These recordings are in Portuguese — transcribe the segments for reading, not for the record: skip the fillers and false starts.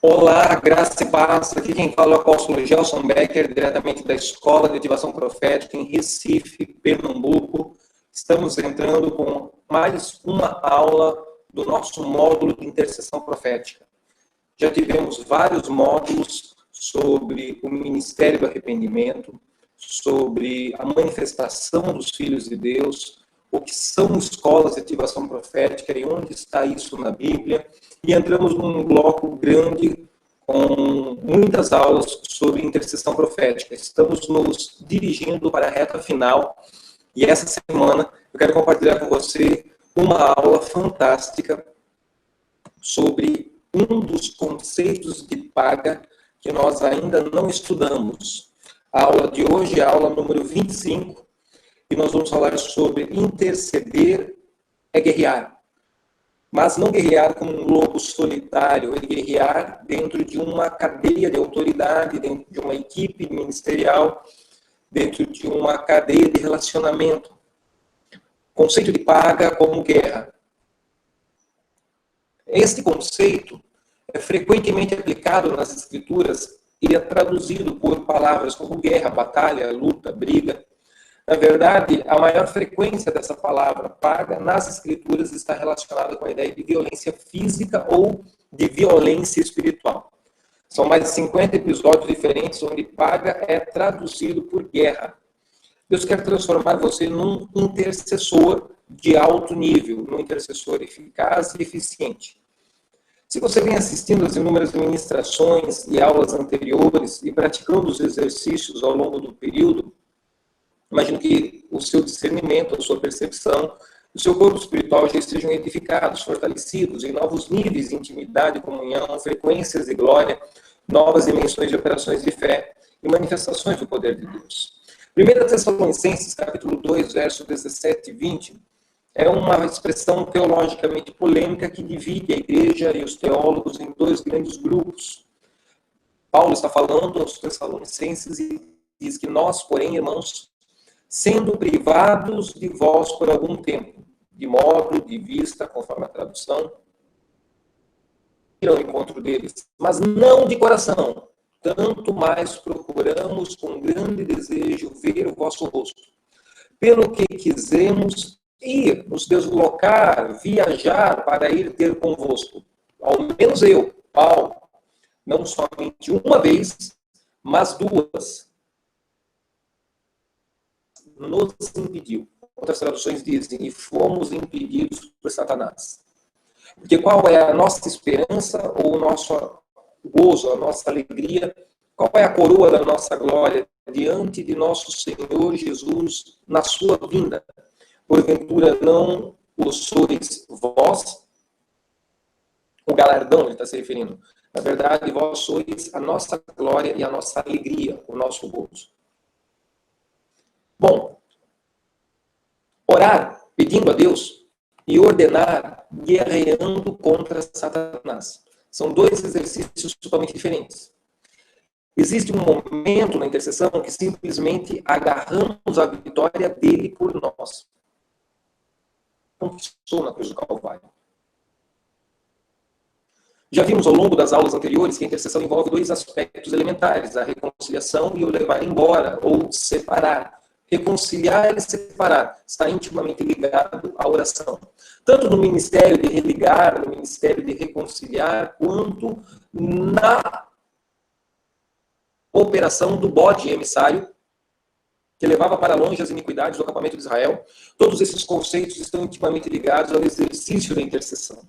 Olá, graça e paz. Aqui quem fala é o apóstolo Gelson Becker, diretamente da Escola de Ativação Profética em Recife, Pernambuco. Estamos entrando com mais uma aula do nosso módulo de intercessão profética. Já tivemos vários módulos sobre o ministério do arrependimento, sobre a manifestação dos filhos de Deus, o que são escolas de ativação profética e onde está isso na Bíblia. E entramos num bloco grande com muitas aulas sobre intercessão profética. Estamos nos dirigindo para a reta final e essa semana eu quero compartilhar com você uma aula fantástica sobre um dos conceitos de paga que nós ainda não estudamos. A aula de hoje é a aula número 25 e nós vamos falar sobre interceder é guerrear. Mas não guerrear como um lobo solitário, é guerrear dentro de uma cadeia de autoridade, dentro de uma equipe ministerial, dentro de uma cadeia de relacionamento. Conceito de paga como guerra. Este conceito é frequentemente aplicado nas Escrituras e é traduzido por palavras como guerra, batalha, luta, briga. Na verdade, a maior frequência dessa palavra paga nas Escrituras está relacionada com a ideia de violência física ou de violência espiritual. São mais de 50 episódios diferentes onde paga é traduzido por guerra. Deus quer transformar você num intercessor de alto nível, num intercessor eficaz e eficiente. Se você vem assistindo as inúmeras ministrações e aulas anteriores e praticando os exercícios ao longo do período, imagino que o seu discernimento, a sua percepção, o seu corpo espiritual já estejam edificados, fortalecidos em novos níveis de intimidade, comunhão, frequências de glória, novas dimensões de operações de fé e manifestações do poder de Deus. 1 Tessalonicenses, capítulo 2, verso 17 e 20, é uma expressão teologicamente polêmica que divide a igreja e os teólogos em dois grandes grupos. Paulo está falando aos Tessalonicenses e diz que nós, porém, irmãos, sendo privados de vós por algum tempo, de modo, de vista, conforme a tradução, irão ao encontro deles, mas não de coração. Tanto mais procuramos com grande desejo ver o vosso rosto. Pelo que quisemos ir, nos deslocar, viajar para ir ter convosco. Ao menos eu, Paulo, não somente uma vez, mas duas. Nos impediu. Outras traduções dizem, e fomos impedidos por Satanás. Porque qual é a nossa esperança ou o nosso gozo, a nossa alegria? Qual é a coroa da nossa glória diante de nosso Senhor Jesus na sua vinda? Porventura não o sois vós? O galardão, ele está se referindo. Na verdade, vós sois a nossa glória e a nossa alegria, o nosso gozo. Bom, orar pedindo a Deus e ordenar guerreando contra Satanás. São dois exercícios totalmente diferentes. Existe um momento na intercessão que simplesmente agarramos a vitória dele por nós. Conquistou na cruz do Calvário. Já vimos ao longo das aulas anteriores que a intercessão envolve dois aspectos elementares, a reconciliação e o levar embora, ou separar. Reconciliar e separar está intimamente ligado à oração. Tanto no ministério de religar, no ministério de reconciliar, quanto na operação do bode emissário, que levava para longe as iniquidades do acampamento de Israel. Todos esses conceitos estão intimamente ligados ao exercício da intercessão.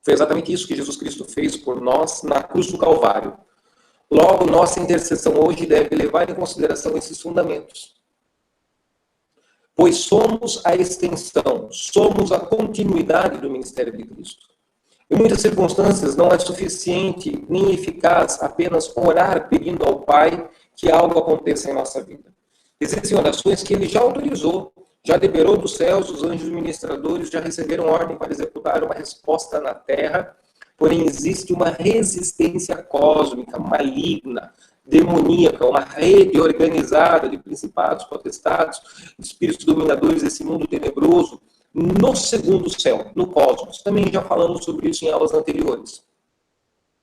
Foi exatamente isso que Jesus Cristo fez por nós na cruz do Calvário. Logo, nossa intercessão hoje deve levar em consideração esses fundamentos. Pois somos a extensão, somos a continuidade do ministério de Cristo. Em muitas circunstâncias não é suficiente nem eficaz apenas orar pedindo ao Pai que algo aconteça em nossa vida. Existem orações que Ele já autorizou, já liberou dos céus, os anjos ministradores já receberam ordem para executar uma resposta na terra, porém existe uma resistência cósmica, maligna, demoníaca, uma rede organizada de principados, potestades, espíritos dominadores desse mundo tenebroso, no segundo céu, no cosmos. Também já falamos sobre isso em aulas anteriores.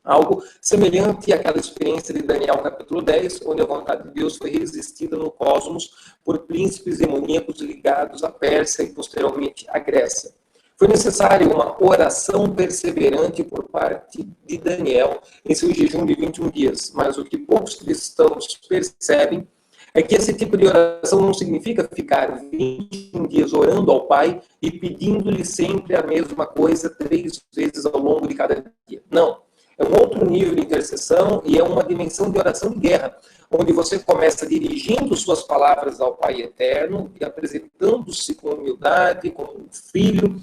Algo semelhante àquela experiência de Daniel capítulo 10, onde a vontade de Deus foi resistida no cosmos por príncipes demoníacos ligados à Pérsia e posteriormente à Grécia. Foi necessária uma oração perseverante por parte de Daniel em seu jejum de 21 dias, mas o que poucos cristãos percebem é que esse tipo de oração não significa ficar 21 dias orando ao Pai e pedindo-lhe sempre a mesma coisa 3 vezes ao longo de cada dia. Não. É um outro nível de intercessão e é uma dimensão de oração de guerra, onde você começa dirigindo suas palavras ao Pai Eterno e apresentando-se com humildade, como um filho,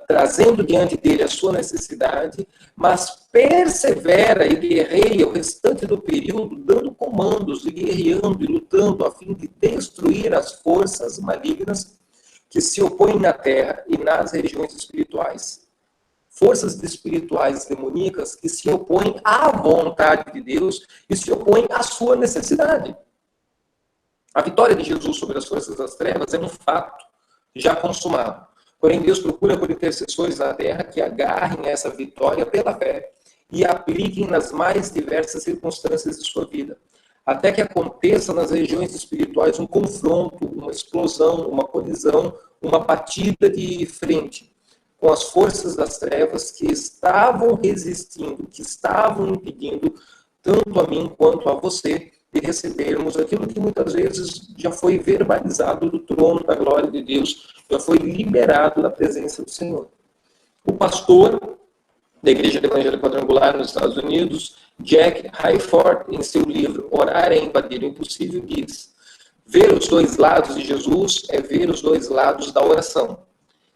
trazendo diante dele a sua necessidade, mas persevera e guerreia o restante do período, dando comandos e guerreando e lutando a fim de destruir as forças malignas que se opõem na terra e nas regiões espirituais. Forças espirituais demoníacas que se opõem à vontade de Deus e se opõem à sua necessidade. A vitória de Jesus sobre as forças das trevas é um fato já consumado. Porém, Deus procura por intercessores na terra que agarrem essa vitória pela fé e a apliquem nas mais diversas circunstâncias de sua vida, até que aconteça nas regiões espirituais um confronto, uma explosão, uma colisão, uma batida de frente com as forças das trevas que estavam resistindo, que estavam impedindo tanto a mim quanto a você de recebermos aquilo que muitas vezes já foi verbalizado do trono da glória de Deus, já foi liberado da presença do Senhor. O pastor da Igreja Evangélica Quadrangular nos Estados Unidos, Jack Hayford, em seu livro Orar é Invadir o Impossível, diz: ver os dois lados de Jesus é ver os dois lados da oração.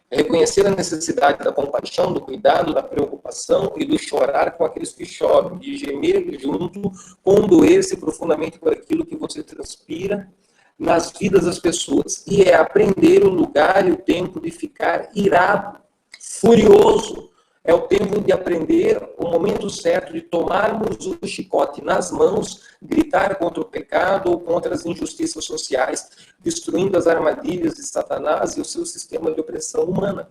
É reconhecer a necessidade da compaixão, do cuidado, da preocupação e do chorar com aqueles que choram, de gemer junto, condoer-se profundamente por aquilo que você transpira nas vidas das pessoas. E é aprender o lugar e o tempo de ficar irado, furioso. É o tempo de aprender o momento certo de tomarmos o chicote nas mãos, gritar contra o pecado ou contra as injustiças sociais, destruindo as armadilhas de Satanás e o seu sistema de opressão humana.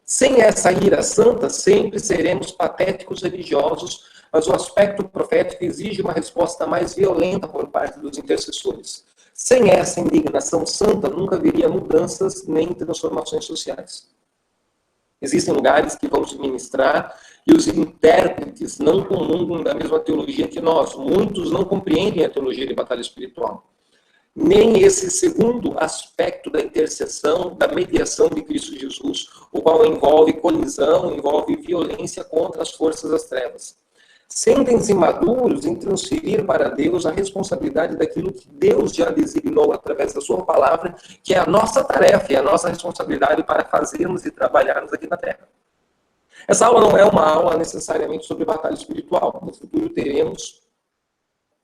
Sem essa ira santa, sempre seremos patéticos religiosos, mas o aspecto profético exige uma resposta mais violenta por parte dos intercessores. Sem essa indignação santa, nunca haveria mudanças nem transformações sociais. Existem lugares que vamos ministrar e os intérpretes não comungam da mesma teologia que nós. Muitos não compreendem a teologia de batalha espiritual. Nem esse segundo aspecto da intercessão, da mediação de Cristo Jesus, o qual envolve colisão, envolve violência contra as forças das trevas. Sentem-se maduros em transferir para Deus a responsabilidade daquilo que Deus já designou através da sua palavra, que é a nossa tarefa e a nossa responsabilidade para fazermos e trabalharmos aqui na Terra. Essa aula não é uma aula necessariamente sobre batalha espiritual. No futuro teremos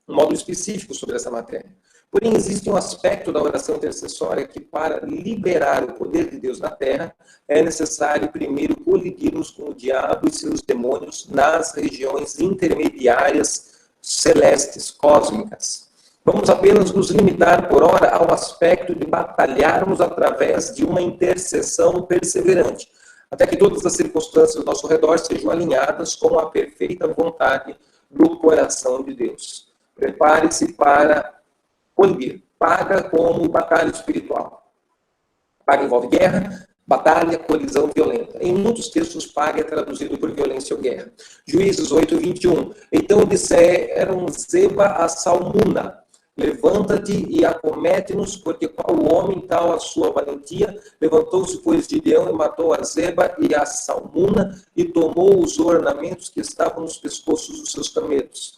um módulo específico sobre essa matéria. Porém, existe um aspecto da oração intercessória que, para liberar o poder de Deus na terra, é necessário primeiro colidirmos com o diabo e seus demônios nas regiões intermediárias celestes, cósmicas. Vamos apenas nos limitar por hora ao aspecto de batalharmos através de uma intercessão perseverante, até que todas as circunstâncias ao nosso redor sejam alinhadas com a perfeita vontade do coração de Deus. Prepare-se para colidir. Paga como batalha espiritual. Paga envolve guerra, batalha, colisão violenta. Em muitos textos, paga é traduzido por violência ou guerra. Juízes 8, 21. Então disseram Zeba a Salmuna: levanta-te e acomete-nos, porque qual homem tal a sua valentia? Levantou-se, pois, Gideão e matou a Zeba e a Salmuna e tomou os ornamentos que estavam nos pescoços dos seus camelos.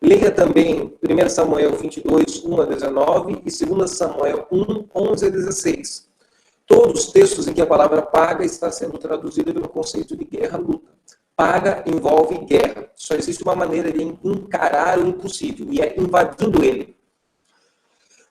Leia também 1 Samuel 22, 1 a 19 e 2 Samuel 1, 11 a 16. Todos os textos em que a palavra paga está sendo traduzida pelo conceito de guerra-luta. Paga envolve guerra. Só existe uma maneira de encarar o impossível, e é invadindo ele.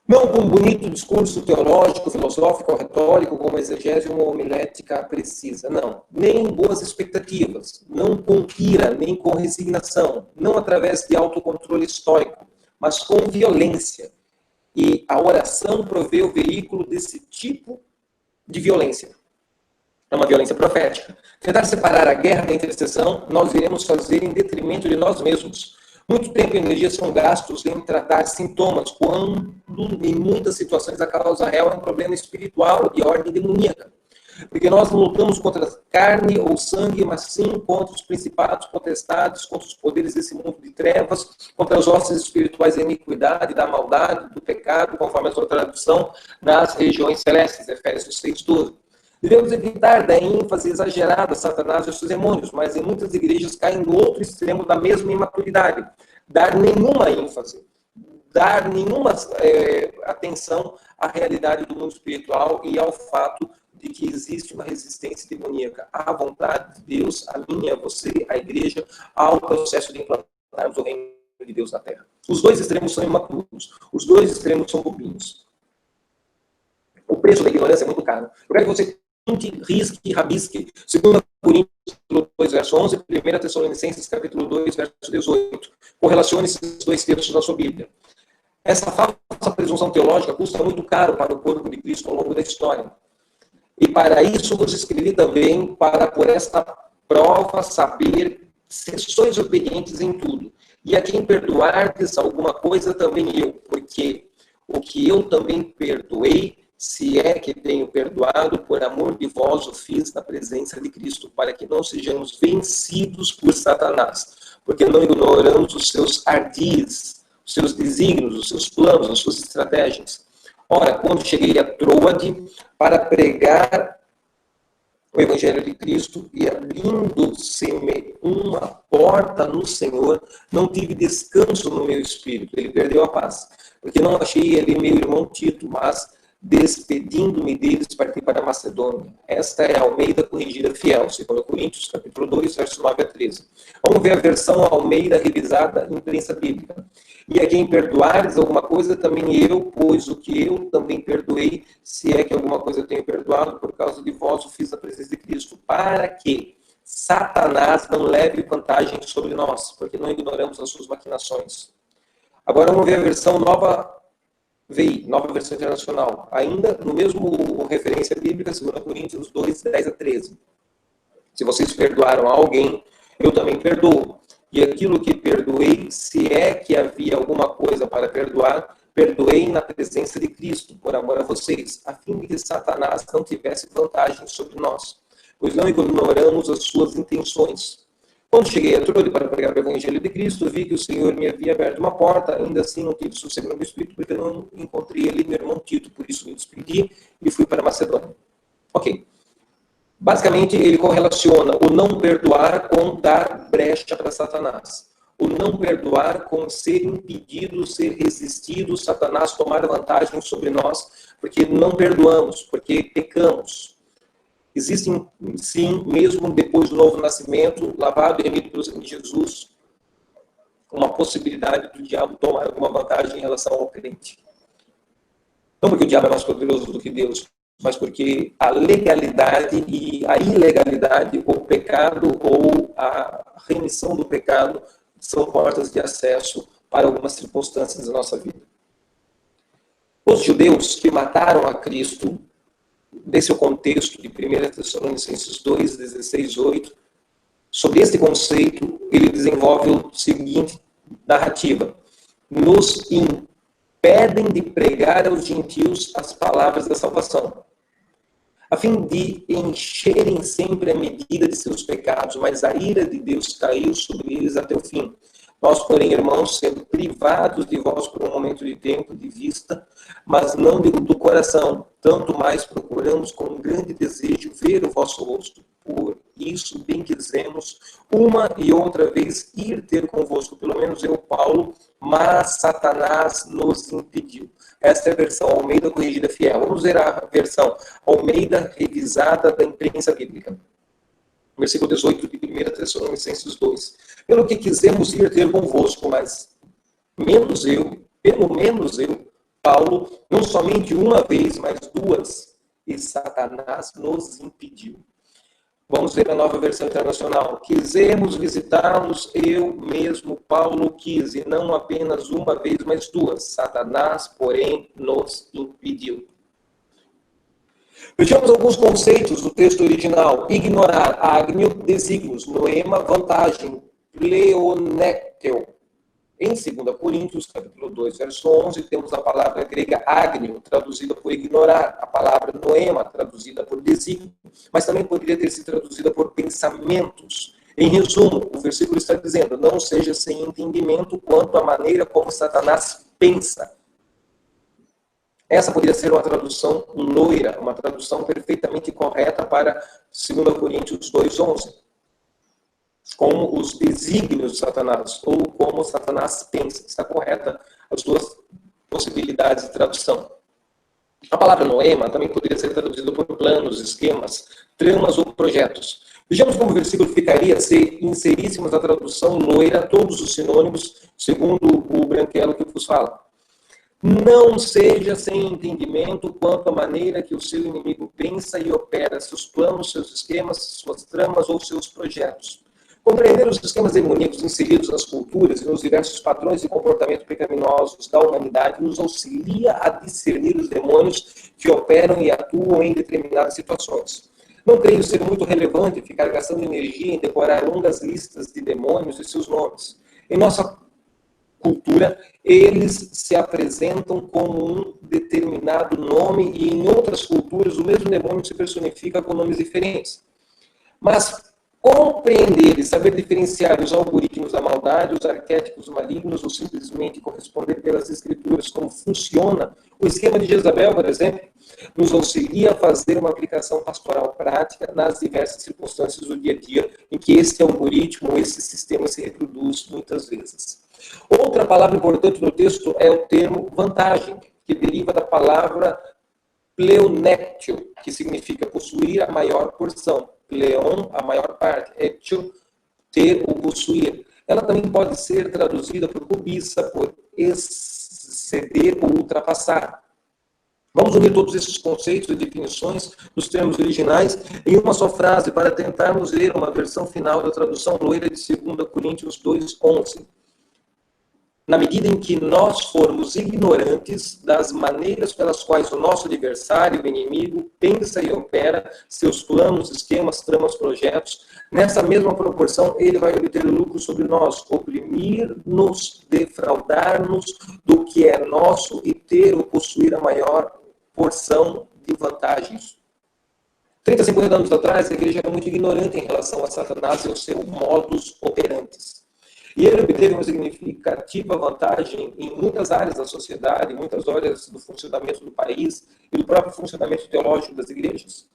Não com um bonito discurso teológico, filosófico ou retórico, como exegese uma homilética precisa, não. Nem boas expectativas, não com ira, nem com resignação, não através de autocontrole estoico, mas com violência. E a oração provê o veículo desse tipo de violência. É uma violência profética. Tentar separar a guerra da intercessão, nós iremos fazer em detrimento de nós mesmos. Muito tempo e energia são gastos em tratar sintomas, quando em muitas situações a causa real é um problema espiritual de ordem demoníaca. Porque nós não lutamos contra carne ou sangue, mas sim contra os principados, potestades, contra os poderes desse mundo de trevas, contra as hostes espirituais da iniquidade, da maldade, do pecado, conforme a sua tradução, nas regiões celestes, Efésios 6:12. Devemos evitar da ênfase exagerada a Satanás e os seus demônios, mas em muitas igrejas caem no outro extremo da mesma imaturidade. Dar nenhuma ênfase, dar nenhuma atenção à realidade do mundo espiritual e ao fato de que existe uma resistência demoníaca à vontade de Deus, a mim, a você, a igreja, ao processo de implantarmos o reino de Deus na Terra. Os dois extremos são imaturos, os dois extremos são bobinhos. O preço da ignorância é muito caro. Eu quero que você risque e rabisque 2 Coríntios 2, verso 11, 1 Tessalonicenses capítulo 2, verso 18. Correlacione esses dois textos na sua Bíblia. Essa falsa presunção teológica custa muito caro para o corpo de Cristo ao longo da história. E para isso vos escrevi também, para por esta prova saber se sois obedientes em tudo. E a quem perdoardes alguma coisa também eu, porque o que eu também perdoei, se é que tenho perdoado, por amor de vós o fiz na presença de Cristo, para que não sejamos vencidos por Satanás, porque não ignoramos os seus ardis, os seus desígnios, os seus planos, as suas estratégias. Ora, quando cheguei a Troade para pregar o Evangelho de Cristo e abrindo-se-me uma porta no Senhor, não tive descanso no meu espírito. Ele perdeu a paz, porque não achei ele meu irmão Tito, mas despedindo-me deles, parti para a Macedônia. Esta é a Almeida Corrigida Fiel, 2 Coríntios, capítulo 2, versos 9 a 13. Vamos ver a versão Almeida revisada em imprensa bíblica. E a quem perdoares alguma coisa, também eu, pois o que eu também perdoei, se é que alguma coisa eu tenho perdoado, por causa de vós o fiz na presença de Cristo, para que Satanás não leve vantagem sobre nós, porque não ignoramos as suas maquinações. Agora vamos ver a versão nova VI, Nova Versão Internacional, ainda no mesmo referência bíblica, 2 Coríntios 2, 10 a 13. Se vocês perdoaram a alguém, eu também perdoo. E aquilo que perdoei, se é que havia alguma coisa para perdoar, perdoei na presença de Cristo, por amor a vocês, a fim de que Satanás não tivesse vantagem sobre nós, pois não ignoramos as suas intenções. Quando cheguei a Troade para pregar o Evangelho de Cristo, vi que o Senhor me havia aberto uma porta, ainda assim não tive sossego no meu espírito, porque não encontrei ali meu irmão Tito, por isso me despedi e fui para a Macedônia. Ok. Basicamente, ele correlaciona o não perdoar com dar brecha para Satanás. O não perdoar com ser impedido, ser resistido, Satanás tomar vantagem sobre nós, porque não perdoamos, porque pecamos. Existe, sim, mesmo depois do novo nascimento, lavado e remido pelo sangue de Jesus, uma possibilidade do diabo tomar alguma vantagem em relação ao crente. Não porque o diabo é mais poderoso do que Deus, mas porque a legalidade e a ilegalidade, o pecado ou a remissão do pecado são portas de acesso para algumas circunstâncias da nossa vida. Os judeus que mataram a Cristo, desse o contexto de 1 Tessalonicenses 2, 16, 8, sobre esse conceito, ele desenvolve o seguinte narrativa. Nos impedem de pregar aos gentios as palavras da salvação, a fim de encherem sempre a medida de seus pecados, mas a ira de Deus caiu sobre eles até o fim. Nós, porém, irmãos, sendo privados de vós por um momento de tempo, de vista, mas não do coração, tanto mais procuramos com um grande desejo ver o vosso rosto. Por isso, bem quisemos uma e outra vez ir ter convosco, pelo menos eu, Paulo, mas Satanás nos impediu. Esta é a versão Almeida Corrigida Fiel. Vamos ver a versão Almeida Revisada da Imprensa Bíblica. Versículo 18 de 1 Tessalonicenses 2. Pelo que quisemos ir ter convosco, mas pelo menos eu, Paulo, não somente uma vez, mas duas, e Satanás nos impediu. Vamos ver a Nova Versão Internacional. Quisemos visitá-los, eu mesmo, Paulo, quis, e não apenas uma vez, mas duas. Satanás, porém, nos impediu. Vejamos alguns conceitos do texto original. Ignorar, ágnio, desígnios, noema, vantagem, pleonecteu. Em 2 Coríntios, capítulo 2, verso 11, temos a palavra grega ágnio, traduzida por ignorar, a palavra noema, traduzida por desígnio, mas também poderia ter sido traduzida por pensamentos. Em resumo, o versículo está dizendo, não seja sem entendimento quanto à maneira como Satanás pensa. Essa poderia ser uma tradução loira, uma tradução perfeitamente correta para 2 Coríntios 2:11. Como os desígnios de Satanás, ou como Satanás pensa. Está correta as duas possibilidades de tradução. A palavra noema também poderia ser traduzida por planos, esquemas, tramas ou projetos. Vejamos como o versículo ficaria se inseríssemos a tradução loira, todos os sinônimos, segundo o branquelo que vos fala. Não seja sem entendimento quanto à maneira que o seu inimigo pensa e opera, seus planos, seus esquemas, suas tramas ou seus projetos. Compreender os esquemas demoníacos inseridos nas culturas e nos diversos padrões de comportamento pecaminosos da humanidade nos auxilia a discernir os demônios que operam e atuam em determinadas situações. Não creio ser muito relevante ficar gastando energia em decorar longas listas de demônios e seus nomes. Em nossa cultura, eles se apresentam como um determinado nome e em outras culturas o mesmo demônio se personifica com nomes diferentes. Mas compreender e saber diferenciar os algoritmos da maldade, os arquétipos malignos ou simplesmente corresponder pelas escrituras como funciona o esquema de Jezabel, por exemplo, nos auxilia a fazer uma aplicação pastoral prática nas diversas circunstâncias do dia a dia em que esse algoritmo, esse sistema se reproduz muitas vezes. Outra palavra importante no texto é o termo vantagem, que deriva da palavra pleonectio, que significa possuir a maior porção. Pleon, a maior parte. Ectio, ter ou possuir. Ela também pode ser traduzida por cobiça, por exceder ou ultrapassar. Vamos unir todos esses conceitos e definições dos termos originais em uma só frase para tentarmos ler uma versão final da tradução loira de 2 Coríntios 2:11. Na medida em que nós formos ignorantes das maneiras pelas quais o nosso adversário, o inimigo, pensa e opera seus planos, esquemas, tramas, projetos, nessa mesma proporção ele vai obter lucro sobre nós, oprimir-nos, defraudar-nos do que é nosso e ter ou possuir a maior porção de vantagens. 30, 50 anos atrás, a igreja era muito ignorante em relação a Satanás e ao seu modus operandi. E ele obteve uma significativa vantagem em muitas áreas da sociedade, em muitas áreas do funcionamento do país e do próprio funcionamento teológico das igrejas.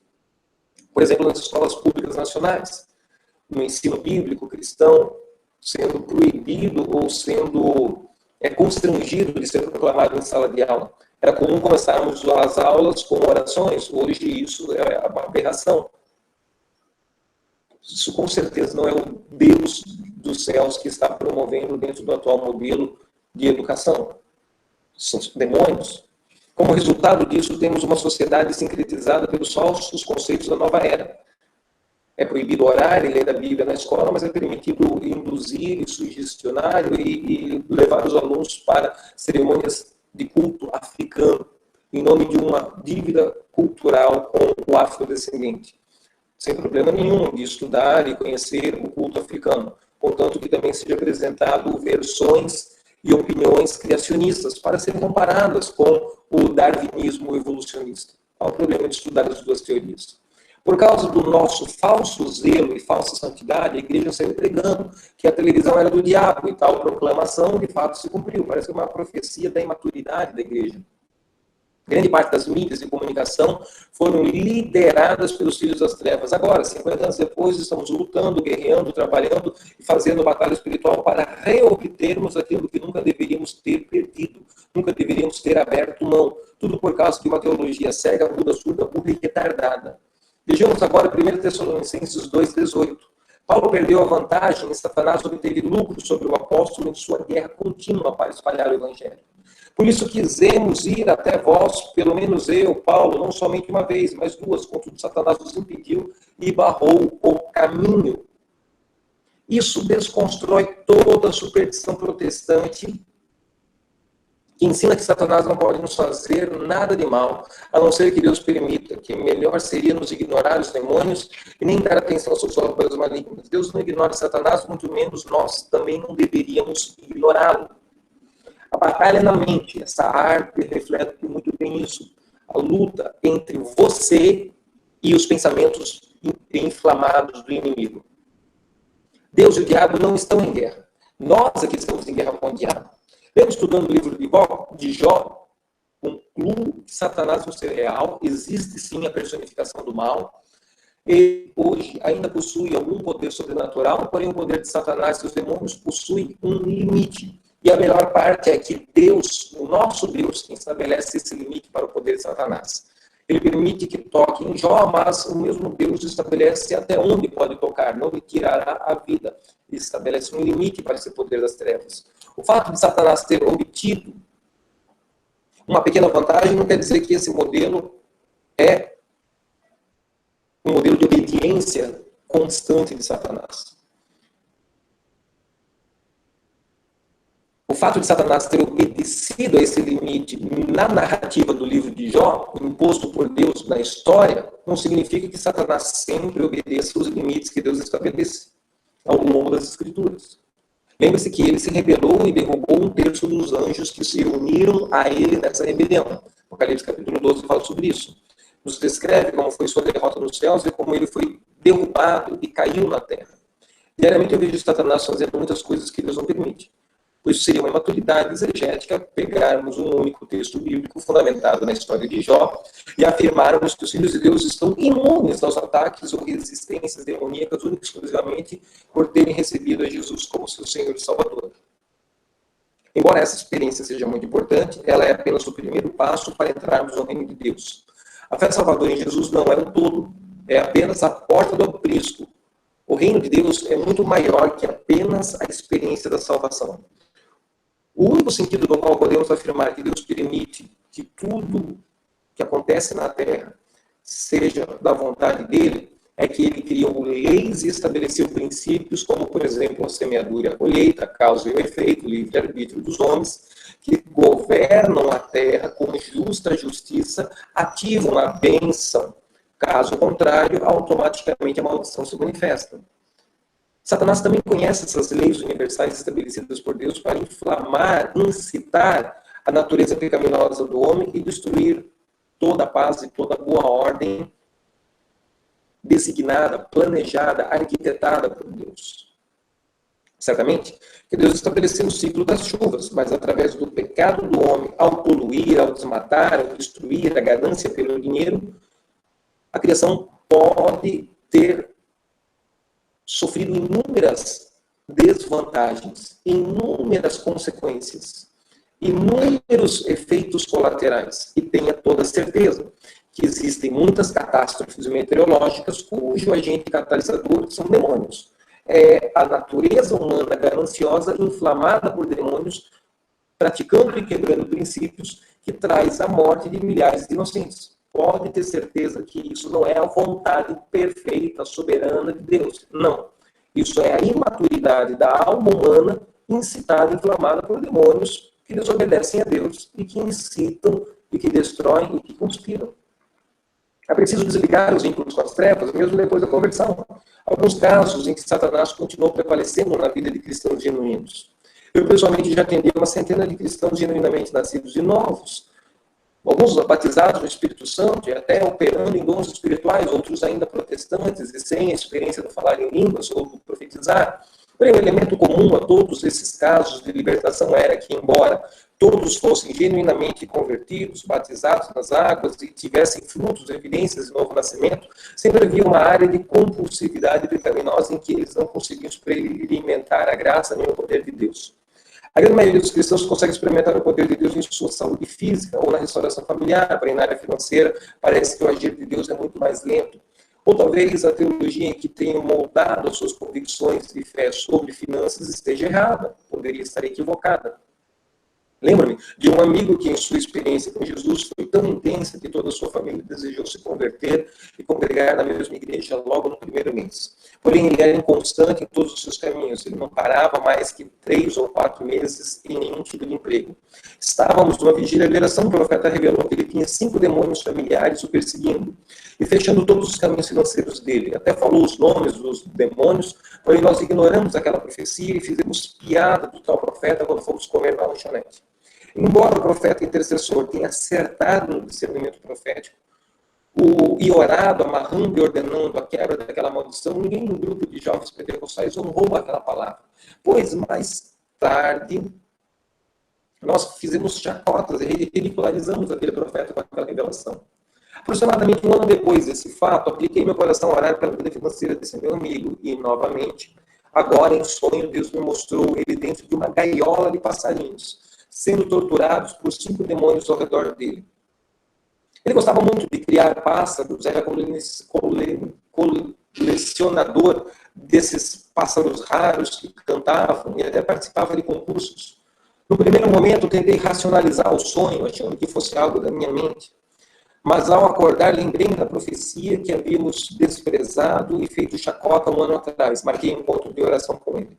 Por exemplo, nas escolas públicas nacionais, no ensino bíblico cristão, sendo proibido ou sendo constrangido de ser proclamado em sala de aula. Era comum começarmos as aulas com orações, hoje isso é uma aberração. Isso com certeza não é o Deus dos céus que está promovendo dentro do atual modelo de educação. São demônios. Como resultado disso, temos uma sociedade sincretizada pelos falsos conceitos da nova era. É proibido orar e ler a Bíblia na escola, mas é permitido induzir e sugestionar e levar os alunos para cerimônias de culto africano, em nome de uma dívida cultural com o afrodescendente. Sem problema nenhum de estudar e conhecer o culto africano, contanto que também seja apresentado versões e opiniões criacionistas para serem comparadas com o darwinismo evolucionista. Há o problema de estudar as duas teorias. Por causa do nosso falso zelo e falsa santidade, a igreja saiu pregando que a televisão era do diabo e tal proclamação de fato se cumpriu. Parece que é uma profecia da imaturidade da igreja. Grande parte das mídias de comunicação foram lideradas pelos filhos das trevas. Agora, 50 anos depois, estamos lutando, guerreando, trabalhando e fazendo batalha espiritual para reobtermos aquilo que nunca deveríamos ter perdido, nunca deveríamos ter aberto mão. Tudo por causa de uma teologia cega, muda, surda, burra e retardada. Vejamos agora 1 Tessalonicenses 2,18. Paulo perdeu a vantagem e Satanás obteve lucro sobre o apóstolo em sua guerra contínua para espalhar o evangelho. Por isso quisemos ir até vós, pelo menos eu, Paulo, não somente uma vez, mas duas, contudo Satanás nos impediu e barrou o caminho. Isso desconstrói toda a superstição protestante que ensina que Satanás não pode nos fazer nada de mal, a não ser que Deus permita, que melhor seria nos ignorar os demônios e nem dar atenção às suas obras malignas. Deus não ignora Satanás, muito menos nós também não deveríamos ignorá-lo. A batalha na mente, essa arte reflete muito bem isso. A luta entre você e os pensamentos inflamados do inimigo. Deus e o diabo não estão em guerra. Nós aqui estamos em guerra com o diabo. Mesmo estudando o livro de Jó, concluo que Satanás no ser real, existe sim a personificação do mal. Ele hoje ainda possui algum poder sobrenatural, porém o poder de Satanás e os demônios possui um limite. E a melhor parte é que Deus, o nosso Deus, quem estabelece esse limite para o poder de Satanás. Ele permite que toque em Jó, mas o mesmo Deus estabelece até onde pode tocar, não lhe tirará a vida. Ele estabelece um limite para esse poder das trevas. O fato de Satanás ter obtido uma pequena vantagem não quer dizer que esse modelo é um modelo de obediência constante de Satanás. O fato de Satanás ter obedecido a esse limite na narrativa do livro de Jó, imposto por Deus na história, não significa que Satanás sempre obedeça os limites que Deus estabelece ao longo das Escrituras. Lembre-se que ele se rebelou e derrubou um terço dos anjos que se uniram a ele nessa rebelião. Apocalipse capítulo 12 fala sobre isso. Nos descreve como foi sua derrota nos céus e como ele foi derrubado e caiu na terra. Diariamente eu vejo Satanás fazendo muitas coisas que Deus não permite. Pois seria uma imaturidade exegética pegarmos um único texto bíblico fundamentado na história de Jó e afirmarmos que os filhos de Deus estão imunes aos ataques ou resistências demoníacas única e exclusivamente por terem recebido a Jesus como seu Senhor e Salvador. Embora essa experiência seja muito importante, ela é apenas o primeiro passo para entrarmos no reino de Deus. A fé salvadora em Jesus não é o todo, é apenas a porta do aprisco. O reino de Deus é muito maior que apenas a experiência da salvação. O único sentido no qual podemos afirmar que Deus permite que tudo que acontece na Terra seja da vontade dele, é que ele criou leis e estabeleceu princípios, como, por exemplo, a semeadura e a colheita, a causa e o efeito, o livre-arbítrio dos homens, que governam a Terra com justa justiça, ativam a bênção. Caso contrário, automaticamente a maldição se manifesta. Satanás também conhece essas leis universais estabelecidas por Deus para inflamar, incitar a natureza pecaminosa do homem e destruir toda a paz e toda a boa ordem designada, planejada, arquitetada por Deus. Certamente que Deus estabeleceu o ciclo das chuvas, mas através do pecado do homem, ao poluir, ao desmatar, ao destruir, a ganância pelo dinheiro, a criação pode ter sofrido inúmeras desvantagens, inúmeras consequências, inúmeros efeitos colaterais. E tenha toda certeza que existem muitas catástrofes meteorológicas cujo agente catalisador são demônios. É a natureza humana gananciosa, inflamada por demônios, praticando e quebrando princípios, que traz a morte de milhares de inocentes. Pode ter certeza que isso não é a vontade perfeita, soberana de Deus. Não. Isso é a imaturidade da alma humana incitada, inflamada por demônios que desobedecem a Deus e que incitam, e que destroem e que conspiram. É preciso desligar os vínculos com as trevas, mesmo depois da conversão. Alguns casos em que Satanás continuou prevalecendo na vida de cristãos genuínos. Eu, pessoalmente, já atendi uma centena de cristãos genuinamente nascidos de novos. Alguns batizados no Espírito Santo e até operando em dons espirituais, outros ainda protestantes e sem a experiência de falar em línguas ou de profetizar. Porém, o elemento comum a todos esses casos de libertação era que, embora todos fossem genuinamente convertidos, batizados nas águas e tivessem frutos, evidências de novo nascimento, sempre havia uma área de compulsividade pecaminosa em que eles não conseguiam experimentar a graça nem o poder de Deus. A grande maioria dos cristãos consegue experimentar o poder de Deus em sua saúde física ou na restauração familiar, porém na área financeira parece que o agir de Deus é muito mais lento. Ou talvez a teologia que tenha moldado as suas convicções de fé sobre finanças esteja errada, poderia estar equivocada. Lembro-me de um amigo que, em sua experiência com Jesus, foi tão intensa que toda a sua família desejou se converter e congregar na mesma igreja logo no primeiro mês. Porém, ele era inconstante em todos os seus caminhos. Ele não parava mais que 3 ou 4 meses em nenhum tipo de emprego. Estávamos numa vigília de oração, o profeta revelou que ele tinha 5 demônios familiares o perseguindo e fechando todos os caminhos financeiros dele. Até falou os nomes dos demônios, porém nós ignoramos aquela profecia e fizemos piada do tal profeta quando fomos comer na lanchonete. Embora o profeta intercessor tenha acertado no discernimento profético e orado, amarrando e ordenando a quebra daquela maldição, ninguém no grupo de jovens pentecostais honrou aquela palavra. Pois mais tarde, nós fizemos chacotas e ridicularizamos aquele profeta com aquela revelação. Aproximadamente 1 ano depois desse fato, apliquei meu coração a orar pela vida financeira desse meu amigo. E, novamente, agora em sonho, Deus me mostrou ele dentro de uma gaiola de passarinhos, sendo torturados por 5 demônios ao redor dele. Ele gostava muito de criar pássaros, era colecionador desses pássaros raros que cantavam e até participava de concursos. No primeiro momento, tentei racionalizar o sonho, achando que fosse algo da minha mente. Mas ao acordar, lembrei-me da profecia que havíamos desprezado e feito chacota 1 ano atrás. Marquei um encontro de oração com ele.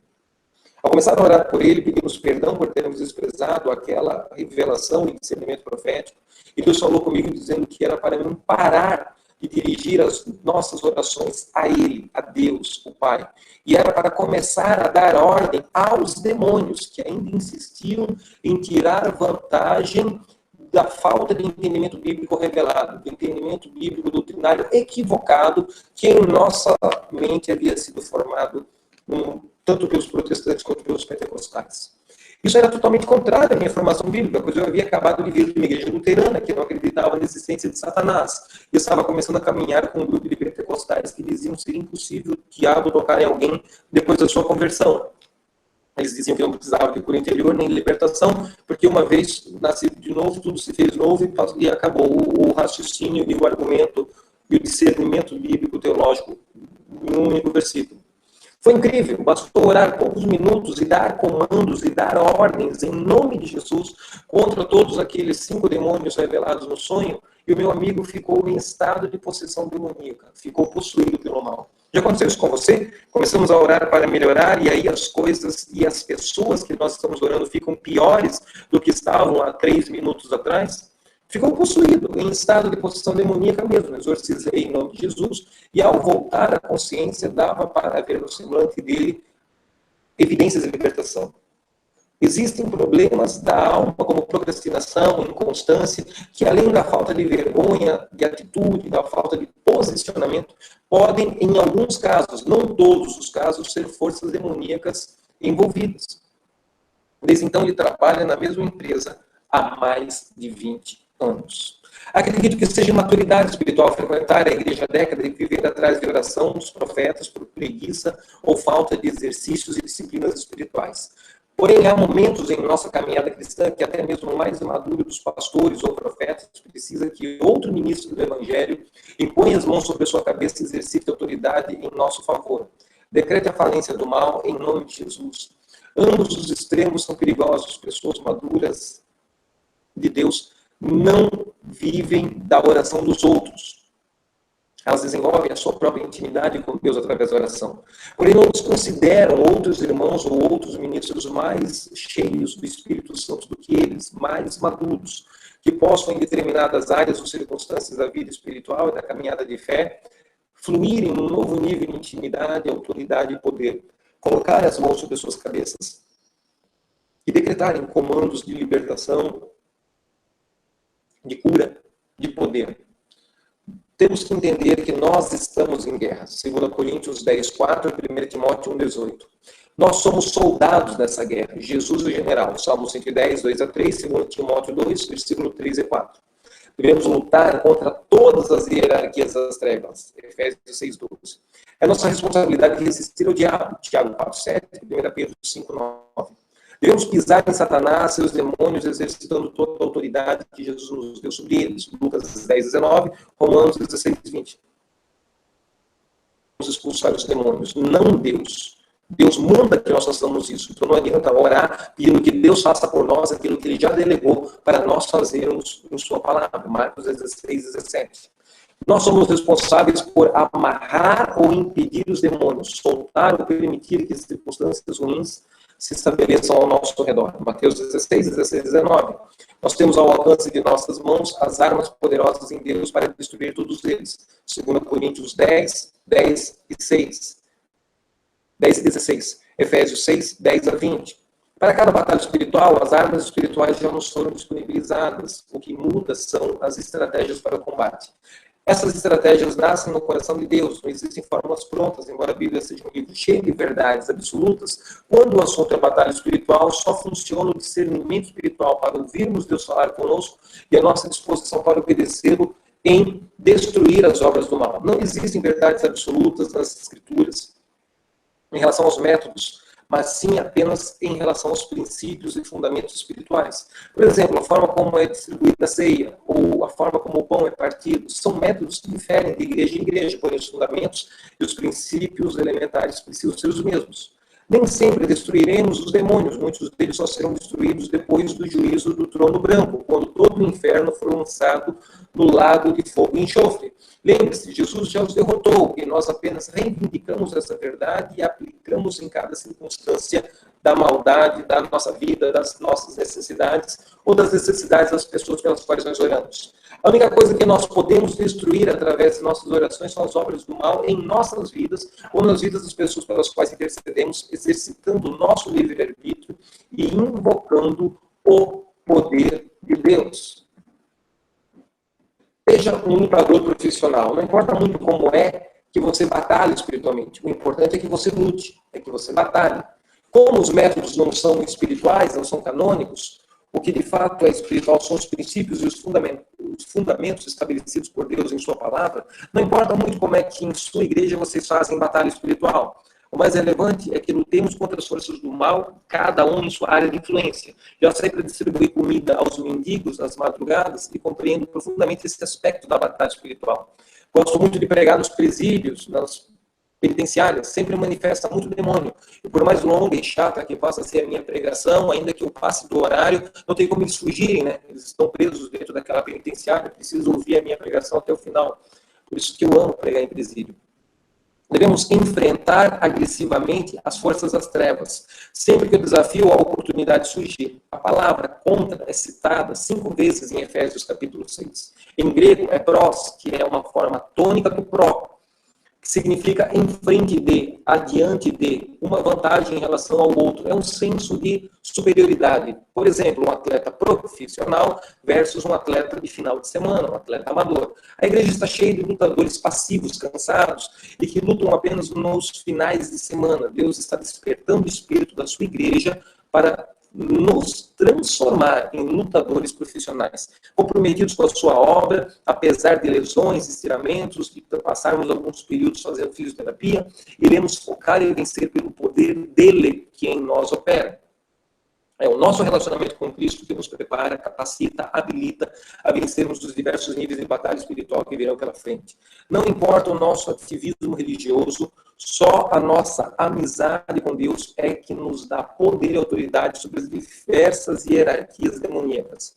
Ao começar a orar por ele, pedimos perdão por termos desprezado aquela revelação e discernimento profético. E Deus falou comigo dizendo que era para mim parar de dirigir as nossas orações a Ele, a Deus, o Pai. E era para começar a dar ordem aos demônios que ainda insistiam em tirar vantagem da falta de entendimento bíblico revelado, do entendimento bíblico doutrinário equivocado que em nossa mente havia sido formado tanto pelos protestantes quanto pelos pentecostais. Isso era totalmente contrário à minha formação bíblica, pois eu havia acabado de vir de uma igreja luterana que não acreditava na existência de Satanás. E estava começando a caminhar com um grupo de pentecostais que diziam ser impossível o diabo tocar em alguém depois da sua conversão. Eles diziam que não precisava de cura interior nem de libertação, porque uma vez nascido de novo, tudo se fez novo e acabou o raciocínio e o argumento e o discernimento bíblico teológico em um único versículo. Foi incrível, bastou orar poucos minutos e dar comandos e dar ordens em nome de Jesus contra todos aqueles 5 demônios revelados no sonho, e o meu amigo ficou em estado de possessão demoníaca, ficou possuído pelo mal. Já aconteceu isso com você? Começamos a orar para melhorar e aí as coisas e as pessoas que nós estamos orando ficam piores do que estavam há 3 minutos atrás? Ficou possuído, em estado de possessão demoníaca mesmo. Exorcizei em nome de Jesus e ao voltar à consciência dava para ver no semblante dele evidências de libertação. Existem problemas da alma, como procrastinação, inconstância, que além da falta de vergonha, de atitude, da falta de posicionamento, podem, em alguns casos, não todos os casos, ser forças demoníacas envolvidas. Desde então, ele trabalha na mesma empresa há mais de 20 anos. Acredito que seja maturidade espiritual frequentar a igreja há décadas e viver atrás de oração dos profetas por preguiça ou falta de exercícios e disciplinas espirituais. Porém, há momentos em nossa caminhada cristã que até mesmo o mais maduro dos pastores ou profetas precisa que outro ministro do Evangelho imponha as mãos sobre a sua cabeça e exercite autoridade em nosso favor. Decrete a falência do mal em nome de Jesus. Ambos os extremos são perigosos. Pessoas maduras de Deus não vivem da oração dos outros. Elas desenvolvem a sua própria intimidade com Deus através da oração. Porém, não os consideram outros irmãos ou outros ministros mais cheios do Espírito Santo do que eles, mais maduros, que possam, em determinadas áreas ou circunstâncias da vida espiritual e da caminhada de fé, fluírem num novo nível de intimidade, autoridade e poder, colocar as mãos sobre as suas cabeças e decretarem comandos de libertação, de cura, de poder. Temos que entender que nós estamos em guerra. 2 Coríntios 10, 4 e 1 Timóteo 1, 18. Nós somos soldados dessa guerra. Jesus é o general. Salmo 110, 2 a 3, 2 Timóteo 2, versículo 3 e 4. Devemos lutar contra todas as hierarquias das trevas. Efésios 6, 12. É nossa responsabilidade resistir ao diabo. Tiago 4, 7, 1 Pedro 5, 9. Devemos pisar em Satanás, seus demônios, exercitando toda a autoridade que Jesus nos deu sobre eles. Lucas 10, 19, Romanos 16, 20. Vamos expulsar os demônios, não Deus. Deus manda que nós façamos isso. Então não adianta orar pedindo que Deus faça por nós aquilo que Ele já delegou para nós fazermos em sua palavra. Marcos 16, 17. Nós somos responsáveis por amarrar ou impedir os demônios, soltar ou permitir que circunstâncias ruins se estabeleçam ao nosso redor. Mateus 16, 16, 19. Nós temos ao alcance de nossas mãos as armas poderosas em Deus para destruir todos eles. 2 Coríntios 10, 10 e 6. 10 e 16. Efésios 6, 10 a 20. Para cada batalha espiritual, as armas espirituais já nos foram disponibilizadas. O que muda são as estratégias para o combate. Essas estratégias nascem no coração de Deus, não existem fórmulas prontas, embora a Bíblia seja um livro cheio de verdades absolutas. Quando o assunto é batalha espiritual, só funciona o discernimento espiritual para ouvirmos Deus falar conosco e a nossa disposição para obedecê-lo em destruir as obras do mal. Não existem verdades absolutas nas Escrituras em relação aos métodos, mas sim apenas em relação aos princípios e fundamentos espirituais. Por exemplo, a forma como é distribuída a ceia, ou a forma como o pão é partido, são métodos que diferem de igreja em igreja, porém os fundamentos e os princípios elementares precisam ser os mesmos. Nem sempre destruiremos os demônios, muitos deles só serão destruídos depois do juízo do trono branco, quando todo o inferno for lançado no lago de fogo e enxofre. Lembre-se, Jesus já os derrotou, e nós apenas reivindicamos essa verdade e aplicamos em cada circunstância da maldade, da nossa vida, das nossas necessidades, ou das necessidades das pessoas pelas quais nós oramos. A única coisa que nós podemos destruir através de nossas orações são as obras do mal em nossas vidas, ou nas vidas das pessoas pelas quais intercedemos, exercitando o nosso livre-arbítrio e invocando o poder de Deus. Seja um lutador profissional. Não importa muito como é que você batalha espiritualmente. O importante é que você lute, é que você batalhe. Como os métodos não são espirituais, não são canônicos, o que de fato é espiritual são os princípios e os fundamentos estabelecidos por Deus em sua palavra. Não importa muito como é que em sua igreja vocês fazem batalha espiritual. O mais relevante é que lutemos contra as forças do mal, cada um em sua área de influência. Eu saí para distribuir comida aos mendigos nas madrugadas e compreendo profundamente esse aspecto da batalha espiritual. Gosto muito de pregar nos presídios, nas penitenciárias, sempre manifesta muito demônio. E por mais longa e chata que possa ser a minha pregação, ainda que eu passe do horário, não tem como eles fugirem, né? Eles estão presos dentro daquela penitenciária, preciso ouvir a minha pregação até o final. Por isso que eu amo pregar em presídio. Devemos enfrentar agressivamente as forças das trevas. Sempre que o desafio ou a oportunidade surgir, a palavra contra é citada 5 vezes em Efésios capítulo 6. Em grego é pros, que é uma forma tônica do pró, que significa em frente de, adiante de, uma vantagem em relação ao outro. É um senso de superioridade. Por exemplo, um atleta profissional versus um atleta de final de semana, um atleta amador. A igreja está cheia de lutadores passivos, cansados, e que lutam apenas nos finais de semana. Deus está despertando o espírito da sua igreja para nos transformar em lutadores profissionais, comprometidos com a sua obra, apesar de lesões, estiramentos, de passarmos alguns períodos fazendo fisioterapia, iremos focar e vencer pelo poder dele que em nós opera. É o nosso relacionamento com Cristo que nos prepara, capacita, habilita a vencermos os diversos níveis de batalha espiritual que virão pela frente. Não importa o nosso ativismo religioso, só a nossa amizade com Deus é que nos dá poder e autoridade sobre as diversas hierarquias demoníacas.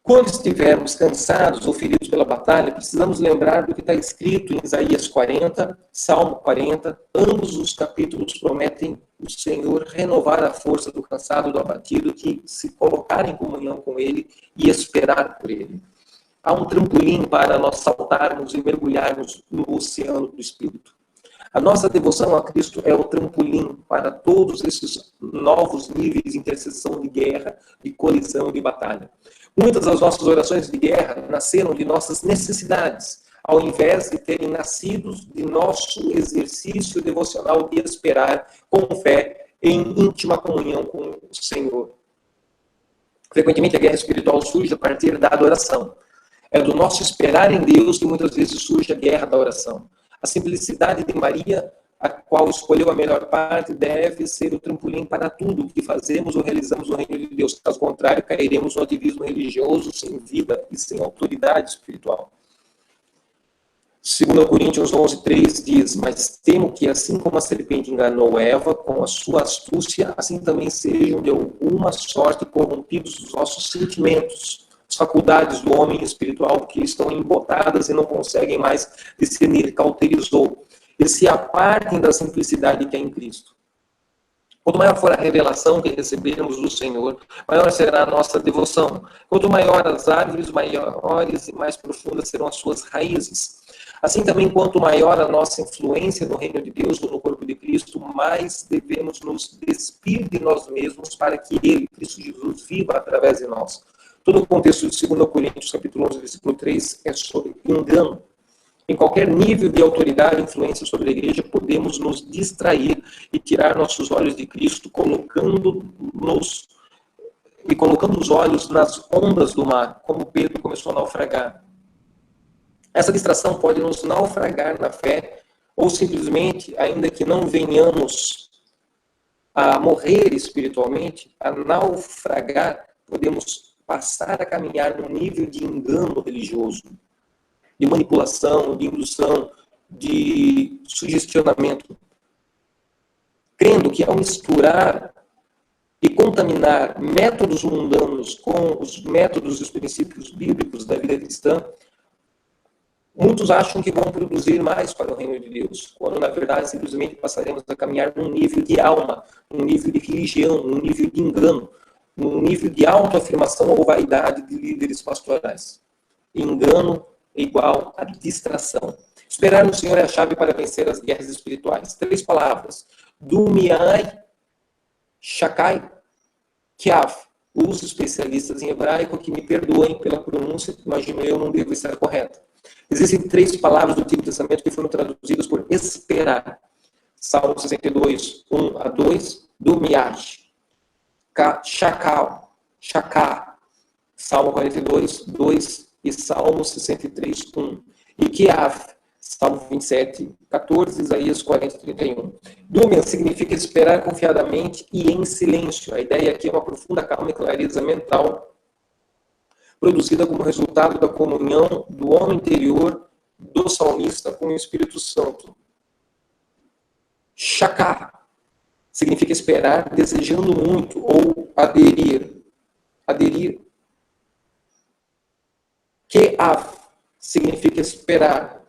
Quando estivermos cansados ou feridos pela batalha, precisamos lembrar do que está escrito em Isaías 40, Salmo 40. Ambos os capítulos prometem o Senhor renovar a força do cansado e do abatido que se colocar em comunhão com Ele e esperar por Ele. Há um trampolim para nós saltarmos e mergulharmos no oceano do Espírito. A nossa devoção a Cristo é o trampolim para todos esses novos níveis de intercessão, de guerra, de colisão e de batalha. Muitas das nossas orações de guerra nasceram de nossas necessidades, ao invés de terem nascido de nosso exercício devocional de esperar com fé em íntima comunhão com o Senhor. Frequentemente a guerra espiritual surge a partir da adoração. É do nosso esperar em Deus que muitas vezes surge a guerra da oração. A simplicidade de Maria, a qual escolheu a melhor parte, deve ser o trampolim para tudo o que fazemos ou realizamos no reino de Deus. Caso contrário, cairemos no ativismo religioso, sem vida e sem autoridade espiritual. 2 Coríntios 11:3 diz: mas temo que, assim como a serpente enganou Eva com a sua astúcia, assim também sejam de alguma sorte corrompidos os nossos sentimentos, as faculdades do homem espiritual que estão embotadas e não conseguem mais discernir, cauterizou. E se apartem da simplicidade que é em Cristo. Quanto maior for a revelação que recebermos do Senhor, maior será a nossa devoção. Quanto maior as árvores, maiores e mais profundas serão as suas raízes. Assim também, quanto maior a nossa influência no reino de Deus ou no corpo de Cristo, mais devemos nos despir de nós mesmos para que Ele, Cristo Jesus, viva através de nós. Todo o contexto de 2 Coríntios, capítulo 11, versículo 3, é sobre engano. Em qualquer nível de autoridade e influência sobre a igreja, podemos nos distrair e tirar nossos olhos de Cristo, colocando os olhos nas ondas do mar, como Pedro começou a naufragar. Essa distração pode nos naufragar na fé, ou simplesmente, ainda que não venhamos a morrer espiritualmente, a naufragar, podemos passar a caminhar num nível de engano religioso, de manipulação, de indução, de sugestionamento. Crendo que ao misturar e contaminar métodos mundanos com os métodos e os princípios bíblicos da vida cristã, muitos acham que vão produzir mais para o reino de Deus, quando na verdade simplesmente passaremos a caminhar num nível de alma, num nível de religião, num nível de engano, num nível de autoafirmação ou vaidade de líderes pastorais. Engano igual a distração. Esperar no Senhor é a chave para vencer as guerras espirituais. 3 palavras. Dumiai, Shakai, Kiav. Os especialistas em hebraico que me perdoem pela pronúncia, imagino eu, não devo estar correta. Existem 3 palavras do Antigo Testamento que foram traduzidas por esperar. Salmo 62, 1-2. Dumiai, Shakal, Shakar. Salmo 42, 2. E Salmo 63, 1. E Kiav, Salmo 27, 14, Isaías 40, 31. Dumen significa esperar confiadamente e em silêncio. A ideia aqui é uma profunda calma e clareza mental, produzida como resultado da comunhão do homem interior do salmista com o Espírito Santo. Shakar significa esperar desejando muito ou aderir. Keav significa esperar